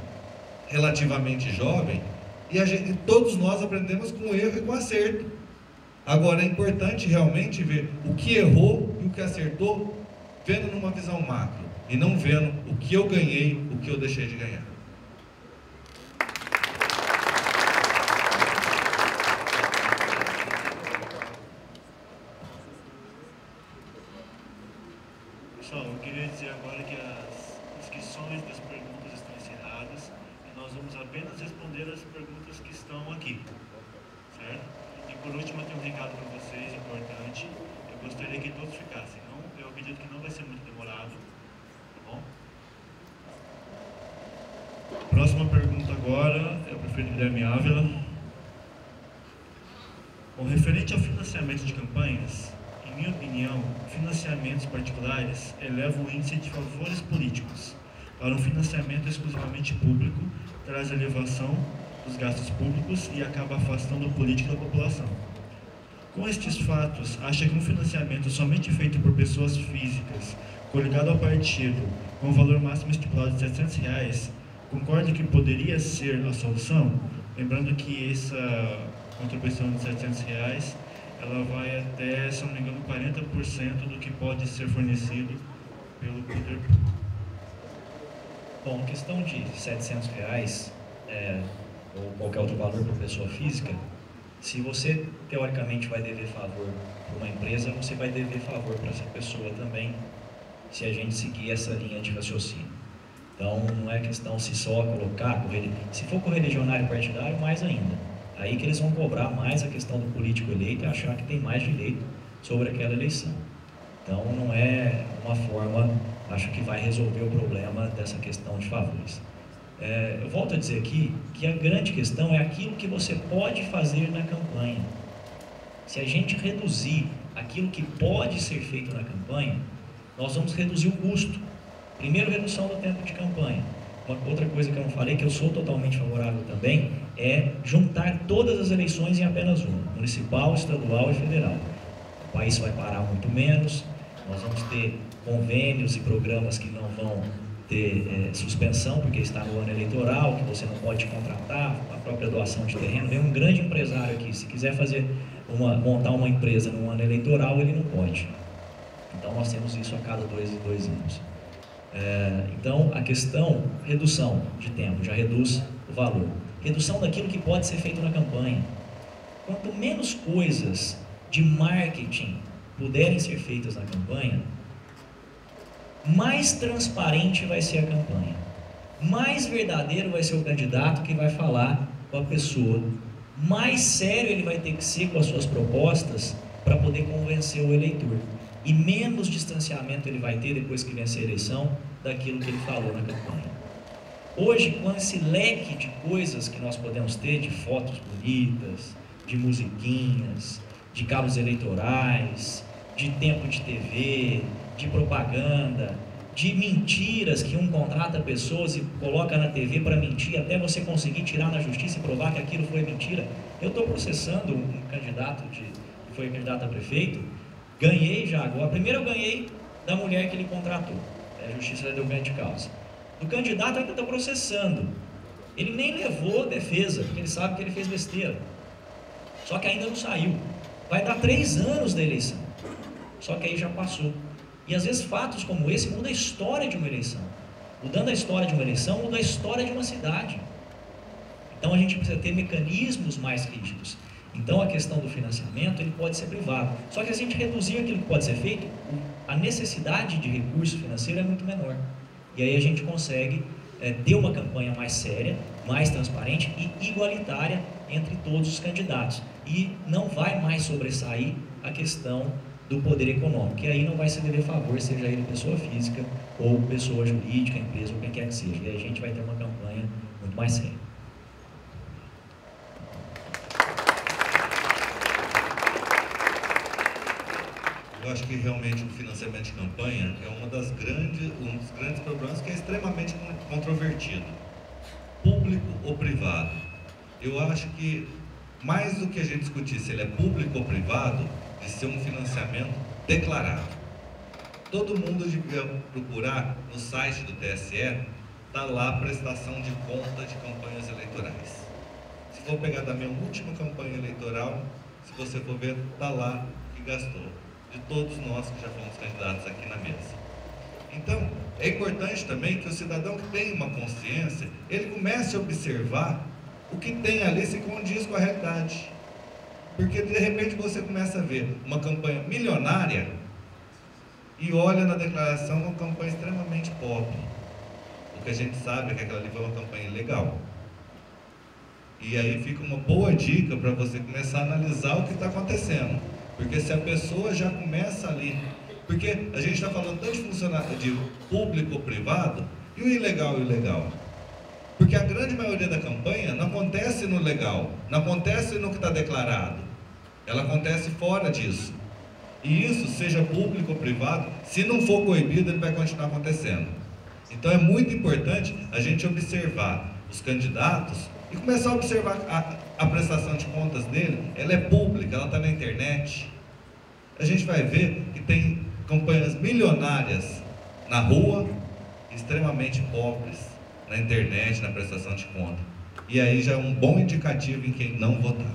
relativamente jovem e todos nós aprendemos com erro e com acerto. Agora é importante realmente ver o que errou e o que acertou, vendo numa visão macro, e não vendo o que eu ganhei, o que eu deixei de ganhar. Pessoal, eu queria dizer agora que as inscrições das perguntas estão encerradas e nós vamos apenas responder as perguntas que estão aqui, certo? E por último, eu tenho um recado para vocês importante. Eu gostaria que todos ficassem, não? Eu acredito que não vai ser muito demorado, tá bom? Próxima pergunta agora é o prefeito Guilherme Ávila. Bom, referente ao financiamento de campanhas, em minha opinião, financiamentos particulares elevam o índice de favores políticos. Para um financiamento exclusivamente público, traz elevação dos gastos públicos e acaba afastando o político da população. Com estes fatos, acha que um financiamento somente feito por pessoas físicas, coligado ao partido, com o valor máximo estipulado de R$700, concorda que poderia ser a solução? Lembrando que essa contribuição de R$700, ela vai até, se não me engano, 40% do que pode ser fornecido pelo poder público. Bom, questão de R$700 ou qualquer outro valor por pessoa física, se você teoricamente vai dever favor para uma empresa, você vai dever favor para essa pessoa também, se a gente seguir essa linha de raciocínio. Então, não é questão se só colocar, se for correligionário partidário, mais ainda. Aí que eles vão cobrar mais a questão do político eleito e achar que tem mais direito sobre aquela eleição. Então, não é uma forma, acho que vai resolver o problema dessa questão de favores. Eu volto a dizer aqui que a grande questão é aquilo que você pode fazer na campanha. Se a gente reduzir aquilo que pode ser feito na campanha, nós vamos reduzir o custo. Primeiro, redução do tempo de campanha. Uma outra coisa que eu não falei, que eu sou totalmente favorável também, é juntar todas as eleições em apenas uma, municipal, estadual e federal. O país vai parar muito menos, nós vamos ter convênios e programas que não vão ter suspensão, porque está no ano eleitoral, que você não pode contratar, a própria doação de terreno. Vem um grande empresário aqui, se quiser montar uma empresa no ano eleitoral, ele não pode. Então nós temos isso a cada 2 anos. Então a questão, redução de tempo, já reduz o valor. Redução daquilo que pode ser feito na campanha. Quanto menos coisas de marketing puderem ser feitas na campanha, mais transparente vai ser a campanha, mais verdadeiro vai ser o candidato que vai falar com a pessoa, mais sério ele vai ter que ser com as suas propostas para poder convencer o eleitor, e menos distanciamento ele vai ter depois que vencer a eleição daquilo que ele falou na campanha. Hoje, com esse leque de coisas que nós podemos ter, de fotos bonitas, de musiquinhas, de cabos eleitorais, de tempo de TV, de propaganda, de mentiras que um contrata pessoas e coloca na TV para mentir, até você conseguir tirar na justiça e provar que aquilo foi mentira. Eu estou processando um candidato que foi candidato a prefeito, ganhei já agora. Primeiro eu ganhei da mulher que ele contratou, a justiça deu ganho de causa. Do candidato ainda está processando. Ele nem levou defesa, porque ele sabe que ele fez besteira. Só que ainda não saiu. Vai dar 3 anos da eleição. Só que aí já passou. E às vezes fatos como esse mudam a história de uma eleição. Mudando a história de uma eleição, muda a história de uma cidade. Então a gente precisa ter mecanismos mais rígidos. Então a questão do financiamento, ele pode ser privado. Só que se a gente reduzir aquilo que pode ser feito, a necessidade de recurso financeiro é muito menor. E aí a gente consegue ter uma campanha mais séria, mais transparente e igualitária entre todos os candidatos. E não vai mais sobressair a questão do poder econômico, que aí não vai se dever favor, seja ele pessoa física ou pessoa jurídica, empresa ou quem quer que seja. E aí a gente vai ter uma campanha muito mais séria. Eu acho que realmente o financiamento de campanha é um dos grandes problemas que é extremamente controvertido. Público ou privado? Eu acho que mais do que a gente discutir se ele é público ou privado, de ser um financiamento declarado. Todo mundo devia procurar no site do TSE, está lá a prestação de conta de campanhas eleitorais. Se for pegar da minha última campanha eleitoral, se você for ver, está lá o que gastou. De todos nós que já fomos candidatos aqui na mesa. Então, é importante também que o cidadão que tem uma consciência, ele comece a observar o que tem ali se condiz com a realidade. Porque de repente você começa a ver uma campanha milionária e olha na declaração uma campanha extremamente pobre. O que a gente sabe é que aquela ali foi uma campanha legal. E aí fica uma boa dica para você começar a analisar o que está acontecendo. Porque se a pessoa já começa ali Porque a gente está falando tanto de funcionário de público-privado e o ilegal e o legal. Porque a grande maioria da campanha não acontece no legal, não acontece no que está declarado. Ela acontece fora disso. E isso, seja público ou privado, se não for coibido, ele vai continuar acontecendo. Então é muito importante a gente observar os candidatos e começar a observar a prestação de contas dele. Ela é pública, ela está na internet. A gente vai ver que tem campanhas milionárias na rua, extremamente pobres na internet, na prestação de conta. E aí já é um bom indicativo em quem não votar.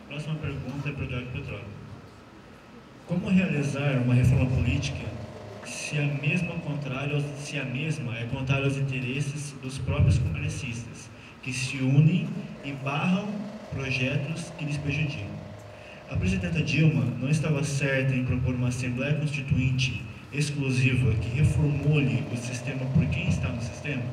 Próxima pergunta é para o Diário Petrópolis. Como realizar uma reforma política se a mesma é contrária aos interesses dos próprios congressistas, que se unem e barram projetos que lhes prejudicam? A presidenta Dilma não estava certa em propor uma Assembleia Constituinte exclusiva que reformule o sistema por quem está no sistema?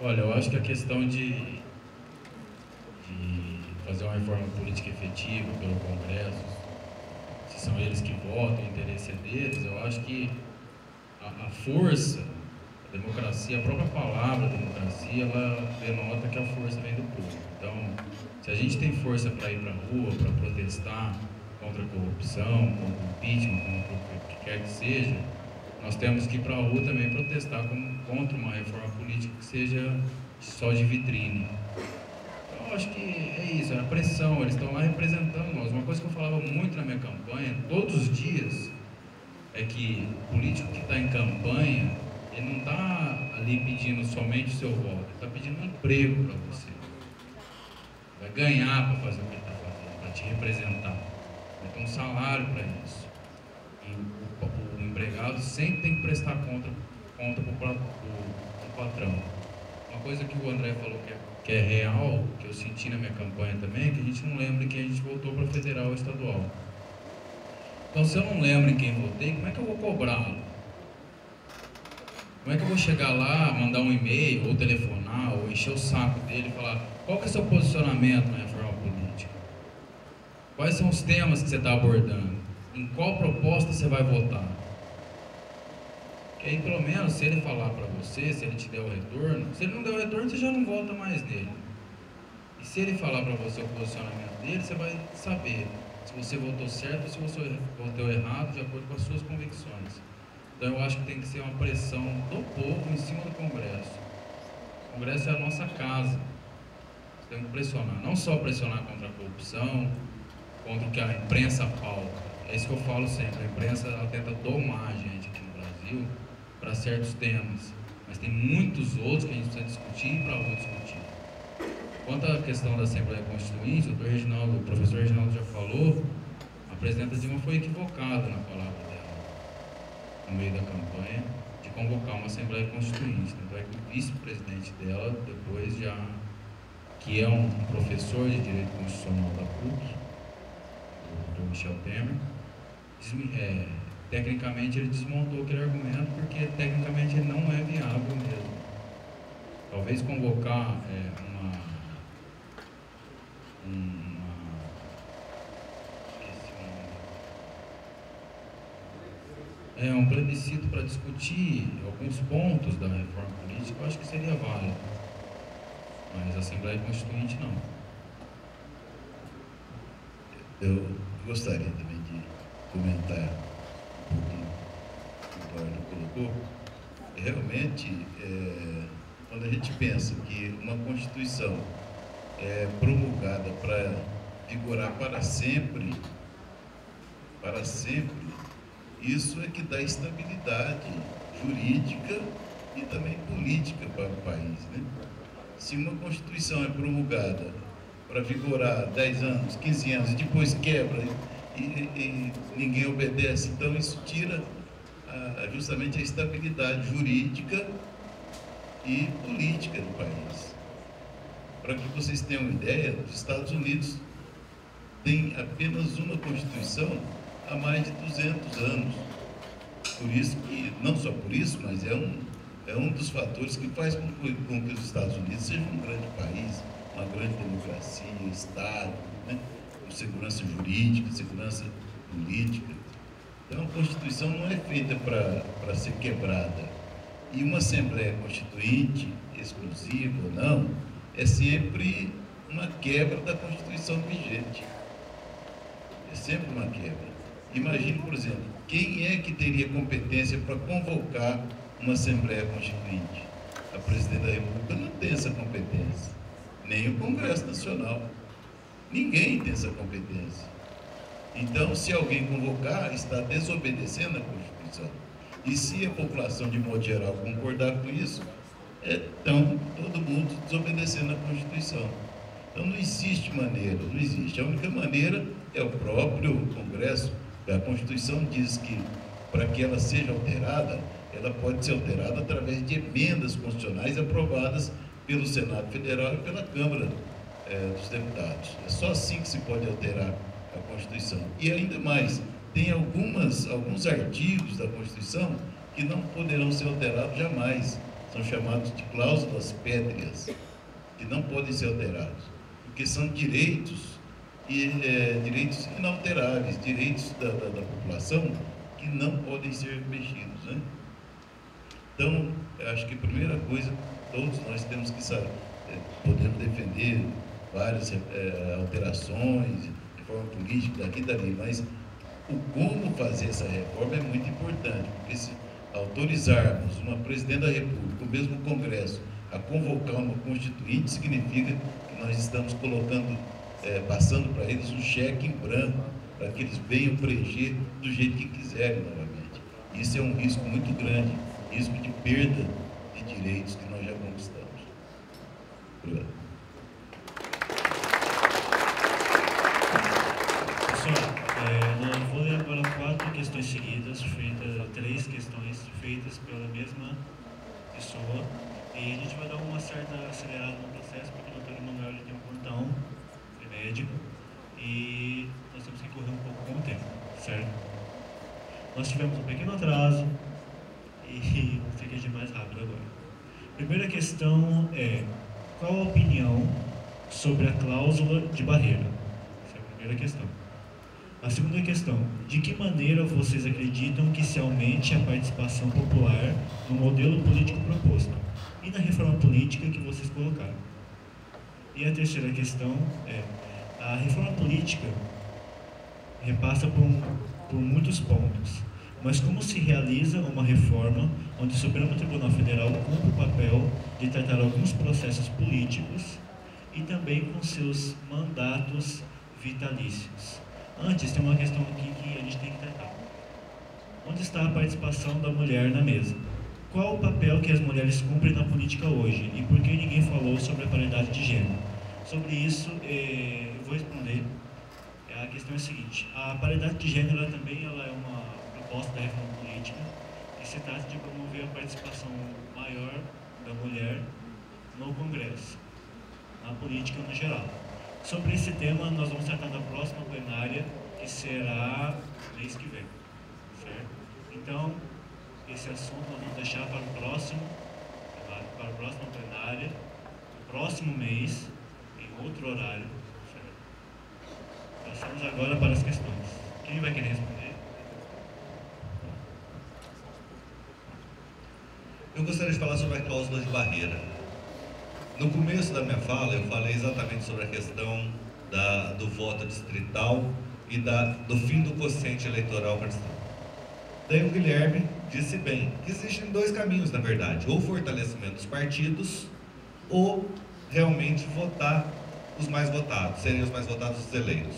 Olha, eu acho que a questão de fazer uma reforma política efetiva pelo Congresso, se são eles que votam, o interesse é deles, eu acho que a força, a democracia, a própria palavra democracia, ela denota que a força vem do povo. Então, se a gente tem força para ir para a rua, para protestar contra a corrupção, contra o impeachment, contra o que quer que seja, nós temos que ir para a rua também protestar contra uma reforma política que seja só de vitrine. Então, eu acho que é isso, é a pressão, eles estão lá representando nós. Uma coisa que eu falava muito na minha campanha, todos os dias, é que o político que está em campanha, ele não está ali pedindo somente o seu voto, ele está pedindo um emprego para você. Vai ganhar para fazer o que ele está fazendo, para te representar. Vai ter um salário para isso. E o empregado sempre tem que prestar conta para o patrão. Uma coisa que o André falou que é real, que eu senti na minha campanha também, é que a gente não lembra que a gente voltou para federal ou estadual. Então, se eu não lembro em quem votei, como é que eu vou cobrá-lo? Como é que eu vou chegar lá, mandar um e-mail, ou telefonar, ou encher o saco dele e falar qual que é o seu posicionamento na reforma política? Quais são os temas que você está abordando? Em qual proposta você vai votar? Que aí, pelo menos, se ele falar para você, se ele te der o retorno, se ele não der o retorno, você já não vota mais nele. E se ele falar para você o posicionamento dele, você vai saber se você votou certo ou se você votou errado, de acordo com as suas convicções. Então, eu acho que tem que ser uma pressão do povo em cima do Congresso. O Congresso é a nossa casa. Tem que pressionar, não só pressionar contra a corrupção, contra o que a imprensa pauta. É isso que eu falo sempre, a imprensa ela tenta domar a gente aqui no Brasil para certos temas, mas tem muitos outros que a gente precisa discutir e para onde discutir. Quanto à questão da Assembleia Constituinte, o professor Reginaldo já falou, a presidenta Dilma foi equivocada na palavra dela, no meio da campanha, de convocar uma Assembleia Constituinte. Tanto é que o vice-presidente dela, depois já, que é um professor de Direito Constitucional da PUC, o Dr. Michel Temer, tecnicamente ele desmontou aquele argumento porque tecnicamente ele não é viável mesmo. Talvez convocar um plebiscito para discutir alguns pontos da reforma política, eu acho que seria válido, mas a Assembleia Constituinte não. Eu gostaria também de comentar um pouquinho o que o Eduardo colocou. Realmente, quando a gente pensa que uma Constituição é promulgada para vigorar para sempre, isso é que dá estabilidade jurídica e também política para o país, né? Se uma Constituição é promulgada para vigorar 10 anos, 15 anos, e depois quebra e ninguém obedece, então isso tira justamente a estabilidade jurídica e política do país. Para que vocês tenham uma ideia, os Estados Unidos têm apenas uma Constituição há mais de 200 anos. Por isso que, não só por isso, mas é um dos fatores que faz com que os Estados Unidos sejam um grande país, uma grande democracia, Estado, né? Com segurança jurídica, segurança política. Então, a Constituição não é feita para ser quebrada. E uma Assembleia Constituinte, exclusiva ou não, é sempre uma quebra da Constituição vigente. É sempre uma quebra. Imagine, por exemplo, quem é que teria competência para convocar uma Assembleia Constituinte? A Presidente da República não tem essa competência, nem o Congresso Nacional. Ninguém tem essa competência. Então, se alguém convocar, está desobedecendo a Constituição. E se a população, de modo geral, concordar com isso, então todo mundo desobedecendo a Constituição. Então não existe maneira, não existe. A única maneira é o próprio Congresso. A Constituição diz que, para que ela seja alterada, ela pode ser alterada através de emendas constitucionais aprovadas pelo Senado Federal e pela Câmara dos Deputados. É só assim que se pode alterar a Constituição. E ainda mais, tem alguns artigos da Constituição que não poderão ser alterados jamais. São chamados de cláusulas pétreas, que não podem ser alterados, porque são direitos inalteráveis, direitos da população que não podem ser mexidos, né? Então, eu acho que a primeira coisa, todos nós temos que saber, podemos defender várias alterações, reforma política daqui e dali, mas o como fazer essa reforma é muito importante, porque se autorizarmos uma Presidente da República, o mesmo Congresso, a convocar uma Constituinte, significa que nós estamos colocando, passando para eles um cheque em branco, para que eles venham preencher do jeito que quiserem novamente. Isso é um risco muito grande, risco de perda de direitos que nós já conquistamos. Obrigado. Pessoal, eu vou ler agora 4 questões seguidas, 3 questões feitas pela mesma pessoa, e a gente vai dar uma certa acelerada no processo, porque o doutor Emanuel tem um plantão médico e nós temos que correr um pouco com o tempo, certo? Nós tivemos um pequeno atraso e vou ter que agir mais rápido agora. Primeira questão é: qual a opinião sobre a cláusula de barreira? Essa é a primeira questão. A segunda questão: de que maneira vocês acreditam que se aumente a participação popular no modelo político proposto e na reforma política que vocês colocaram? E a terceira questão é: a reforma política repassa por muitos pontos, mas como se realiza uma reforma onde o Supremo Tribunal Federal cumpre o papel de tratar alguns processos políticos e também com seus mandatos vitalícios? Antes, tem uma questão aqui que a gente tem que tratar. Onde está a participação da mulher na mesa? Qual o papel que as mulheres cumprem na política hoje? E por que ninguém falou sobre a paridade de gênero? Sobre isso, eu vou responder. A questão é a seguinte: a paridade de gênero também é uma proposta da reforma política, que se trata de promover a participação maior da mulher no Congresso, na política no geral. Sobre esse tema, nós vamos tratar na próxima plenária, que será mês que vem, certo? Então, esse assunto nós vamos deixar para a próxima plenária, no próximo mês, em outro horário, certo? Passamos agora para as questões. Quem vai querer responder? Eu gostaria de falar sobre a cláusula de barreira. No começo da minha fala, eu falei exatamente sobre a questão do voto distrital e do fim do quociente eleitoral para distrito. Daí o Guilherme disse bem que existem 2 caminhos, na verdade: ou fortalecimento dos partidos, ou realmente votar os mais votados, seriam os mais votados os eleitos.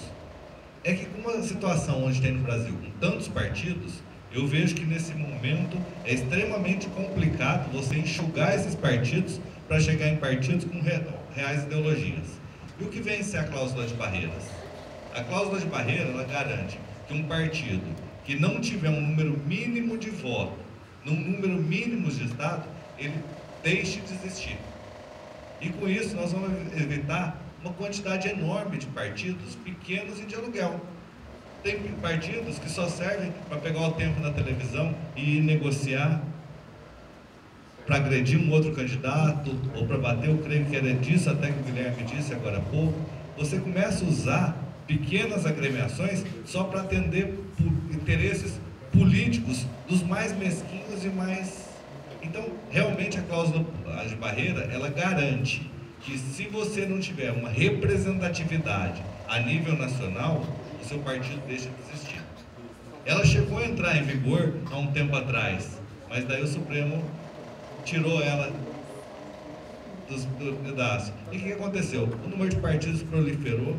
É que com uma situação onde tem no Brasil com tantos partidos, eu vejo que nesse momento é extremamente complicado você enxugar esses partidos para chegar em partidos com reais ideologias. E o que vem a ser a cláusula de barreiras? A cláusula de barreira, ela garante que um partido que não tiver um número mínimo de votos, num número mínimo de estado, ele deixe de existir. E com isso nós vamos evitar uma quantidade enorme de partidos pequenos e de aluguel. Tem partidos que só servem para pegar o tempo na televisão e negociar, para agredir um outro candidato, ou para bater, eu creio que era disso até que o Guilherme disse agora há pouco. Você começa a usar pequenas agremiações só para atender interesses políticos dos mais mesquinhos e mais... Então, realmente a cláusula de barreira, ela garante que se você não tiver uma representatividade a nível nacional, o seu partido deixa de existir. Ela chegou a entrar em vigor há um tempo atrás, mas daí o Supremo tirou ela do pedaço. E o que aconteceu? O número de partidos proliferou.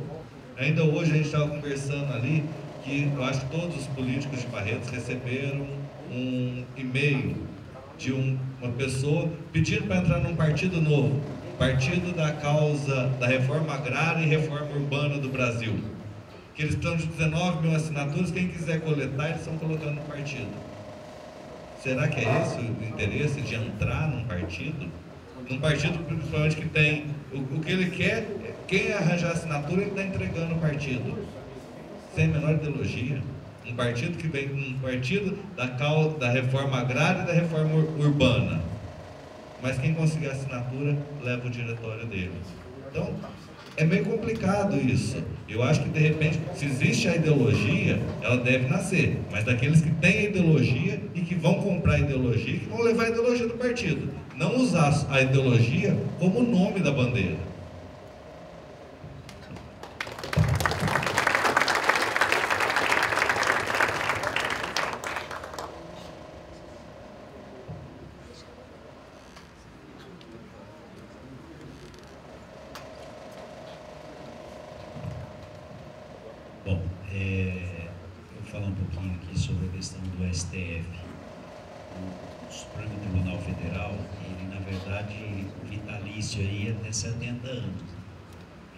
Ainda hoje a gente estava conversando ali que eu acho que todos os políticos de Barretos receberam um e-mail de uma pessoa pedindo para entrar num partido novo, partido da causa da reforma agrária e reforma urbana do Brasil, que eles estão de 19 mil assinaturas, quem quiser coletar eles estão colocando no partido. Será que é esse o interesse de entrar num partido? Num partido principalmente que tem o que ele quer, quem arranjar assinatura ele está entregando o partido, sem a menor ideologia. Um partido que vem um partido da reforma agrária e da reforma urbana, mas quem conseguir a assinatura leva o diretório dele. Então é meio complicado isso. Eu acho que de repente, se existe a ideologia, ela deve nascer, mas daqueles que têm a ideologia e que vão comprar a ideologia, que vão levar a ideologia do partido, não usar a ideologia como o nome da bandeira. STF, o Supremo Tribunal Federal, ele na verdade vitalício aí até 70 anos.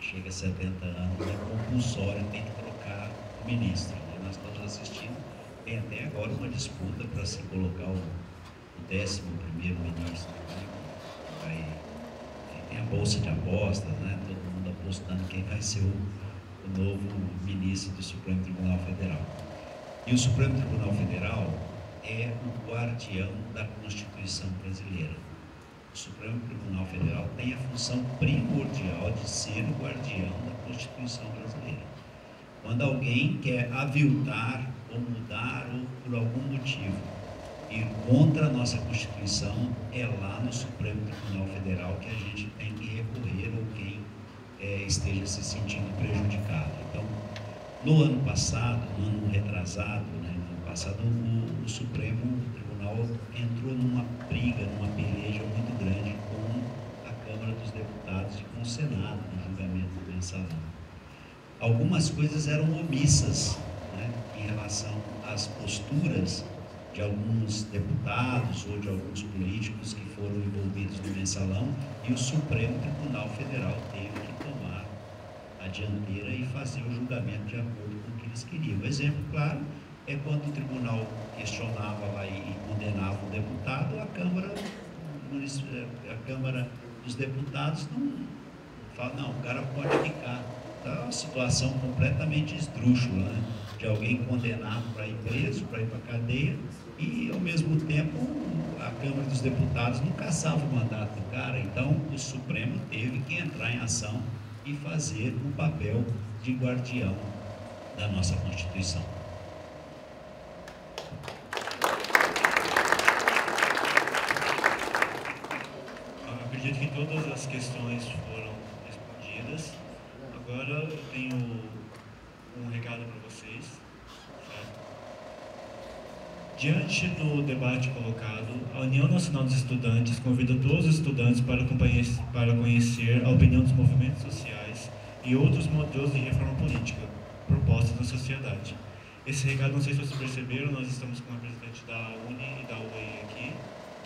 Chega a 70 anos, é compulsório, tem que trocar o ministro. Nós estamos assistindo, tem até agora uma disputa para se colocar o 11º ministro. Né? Tem a bolsa de apostas, né? Todo mundo apostando quem vai ser o novo ministro do Supremo Tribunal Federal. E o Supremo Tribunal Federal é o guardião da Constituição brasileira. O Supremo Tribunal Federal tem a função primordial de ser o guardião da Constituição brasileira. Quando alguém quer aviltar ou mudar ou por algum motivo ir contra a nossa Constituição, é lá no Supremo Tribunal Federal que a gente tem que recorrer ou quem esteja se sentindo prejudicado. Então, no ano passado, no ano retrasado, né, no ano passado, o Supremo Tribunal entrou numa briga, numa peleja muito grande com a Câmara dos Deputados e com o Senado no julgamento do mensalão. Algumas coisas eram omissas, né, em relação às posturas de alguns deputados ou de alguns políticos que foram envolvidos no mensalão, e o Supremo Tribunal Federal teve que tomar a dianteira e fazer o julgamento de acordo com o que eles queriam. O exemplo claro é quando o tribunal questionava lá e condenava o deputado, a Câmara dos Deputados não fala, não, o cara pode ficar. Está uma situação completamente esdrúxula, né? De alguém condenado para ir preso, para ir para a cadeia, e ao mesmo tempo a Câmara dos Deputados não caçava o mandato do cara. Então o Supremo teve que entrar em ação e fazer o papel de guardião da nossa Constituição. Eu acredito que todas as questões foram respondidas. Agora eu tenho um recado para vocês. Certo? Diante do debate colocado, a União Nacional dos Estudantes convida todos os estudantes para conhecer a opinião dos movimentos sociais e outros modelos de reforma política propostos na sociedade. Esse recado, não sei se vocês perceberam, nós estamos com a representante da UNE e da UEI aqui,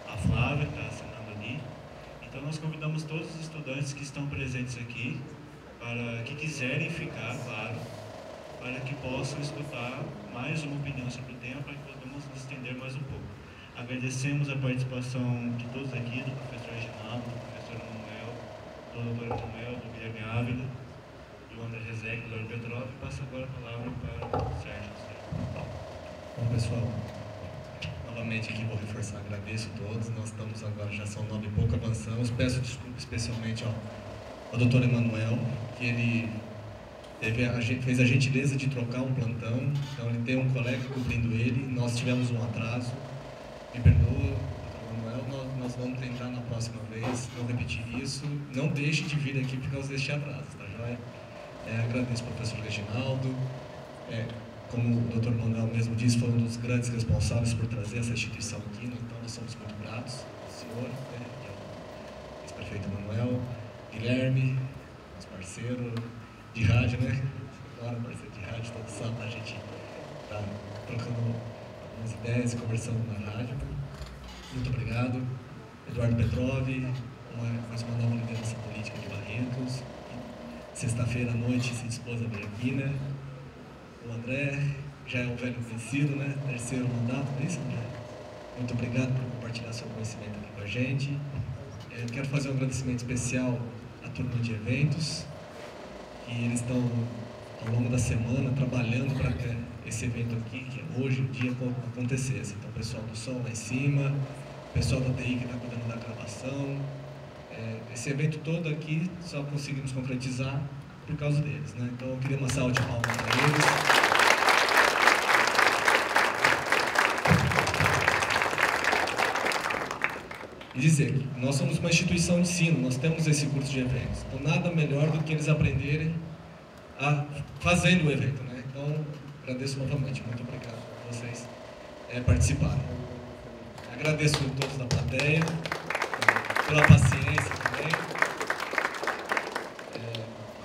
a Flávia, que está assinando ali. Então nós convidamos todos os estudantes que estão presentes aqui, para que quiserem ficar, claro, para que possam escutar mais uma opinião sobre o tema, para que podamos nos estender mais um pouco. Agradecemos a participação de todos aqui, do professor Reginaldo, do professor Manuel, do Dr. Emanuel, do Guilherme Ávila, do André Rezec, do Eduardo Petrov, e passo agora a palavra para o Sérgio. Bom, pessoal, novamente aqui vou reforçar, agradeço a todos. Nós estamos agora, já são 9 e pouco, avançamos. Peço desculpa especialmente ao Dr. Emanuel, que ele fez a gentileza de trocar um plantão, então ele tem um colega cobrindo ele, nós tivemos um atraso. Me perdoa, Dr. Emanuel, nós vamos tentar na próxima vez não repetir isso. Não deixe de vir aqui por causa deste atraso, tá joia? Agradeço ao professor Reginaldo. Como o Dr. Emanuel mesmo disse, foi um dos grandes responsáveis por trazer essa instituição aqui, então nós somos muito gratos ao senhor, e ao ex-prefeito Emanuel, Guilherme, nosso parceiro de rádio, né? Agora, parceiro de rádio, todo sábado a gente está trocando algumas ideias e conversando na rádio. Muito obrigado. Eduardo Petrov, mais uma nova liderança política de Barretos. Sexta-feira à noite se dispôs a vir aqui, né? O André já é um velho conhecido, né? Terceiro mandato, não é isso, André? Muito obrigado por compartilhar seu conhecimento aqui com a gente. Eu quero fazer um agradecimento especial à turma de eventos, que eles estão, ao longo da semana, trabalhando para que esse evento aqui, que é hoje, o dia, acontecesse. Então, o pessoal do som lá em cima, o pessoal da TI que está cuidando da gravação. Esse evento todo aqui só conseguimos concretizar por causa deles, né? Então eu queria uma salva de palmas para eles. E dizer que nós somos uma instituição de ensino, nós temos esse curso de eventos, então nada melhor do que eles aprenderem fazendo o evento, né? Então agradeço novamente, muito obrigado por vocês participarem. Agradeço a todos da plateia pela paciência também.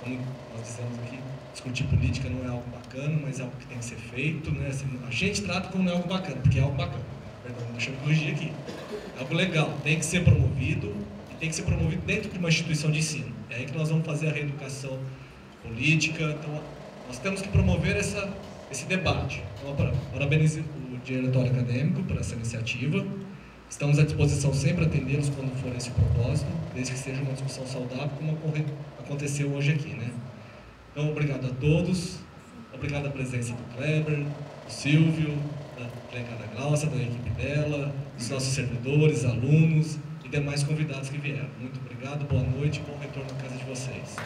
Como nós dizemos aqui, discutir política não é algo bacana, mas é algo que tem que ser feito, né? A gente trata como não é algo bacana, porque é algo bacana. Perdão, deixa eu corrigir aqui. É algo legal, tem que ser promovido, e tem que ser promovido dentro de uma instituição de ensino. É aí que nós vamos fazer a reeducação política. Então, nós temos que promover esse debate. Então, parabenizo o diretório acadêmico por essa iniciativa. Estamos à disposição sempre a atendê-los quando for esse propósito, desde que seja uma discussão saudável, como aconteceu hoje aqui, né? Então, obrigado a todos, obrigado à presença do Kleber, do Silvio, da delegada Glaucia, da equipe dela, dos nossos servidores, alunos e demais convidados que vieram. Muito obrigado, boa noite e bom retorno à casa de vocês.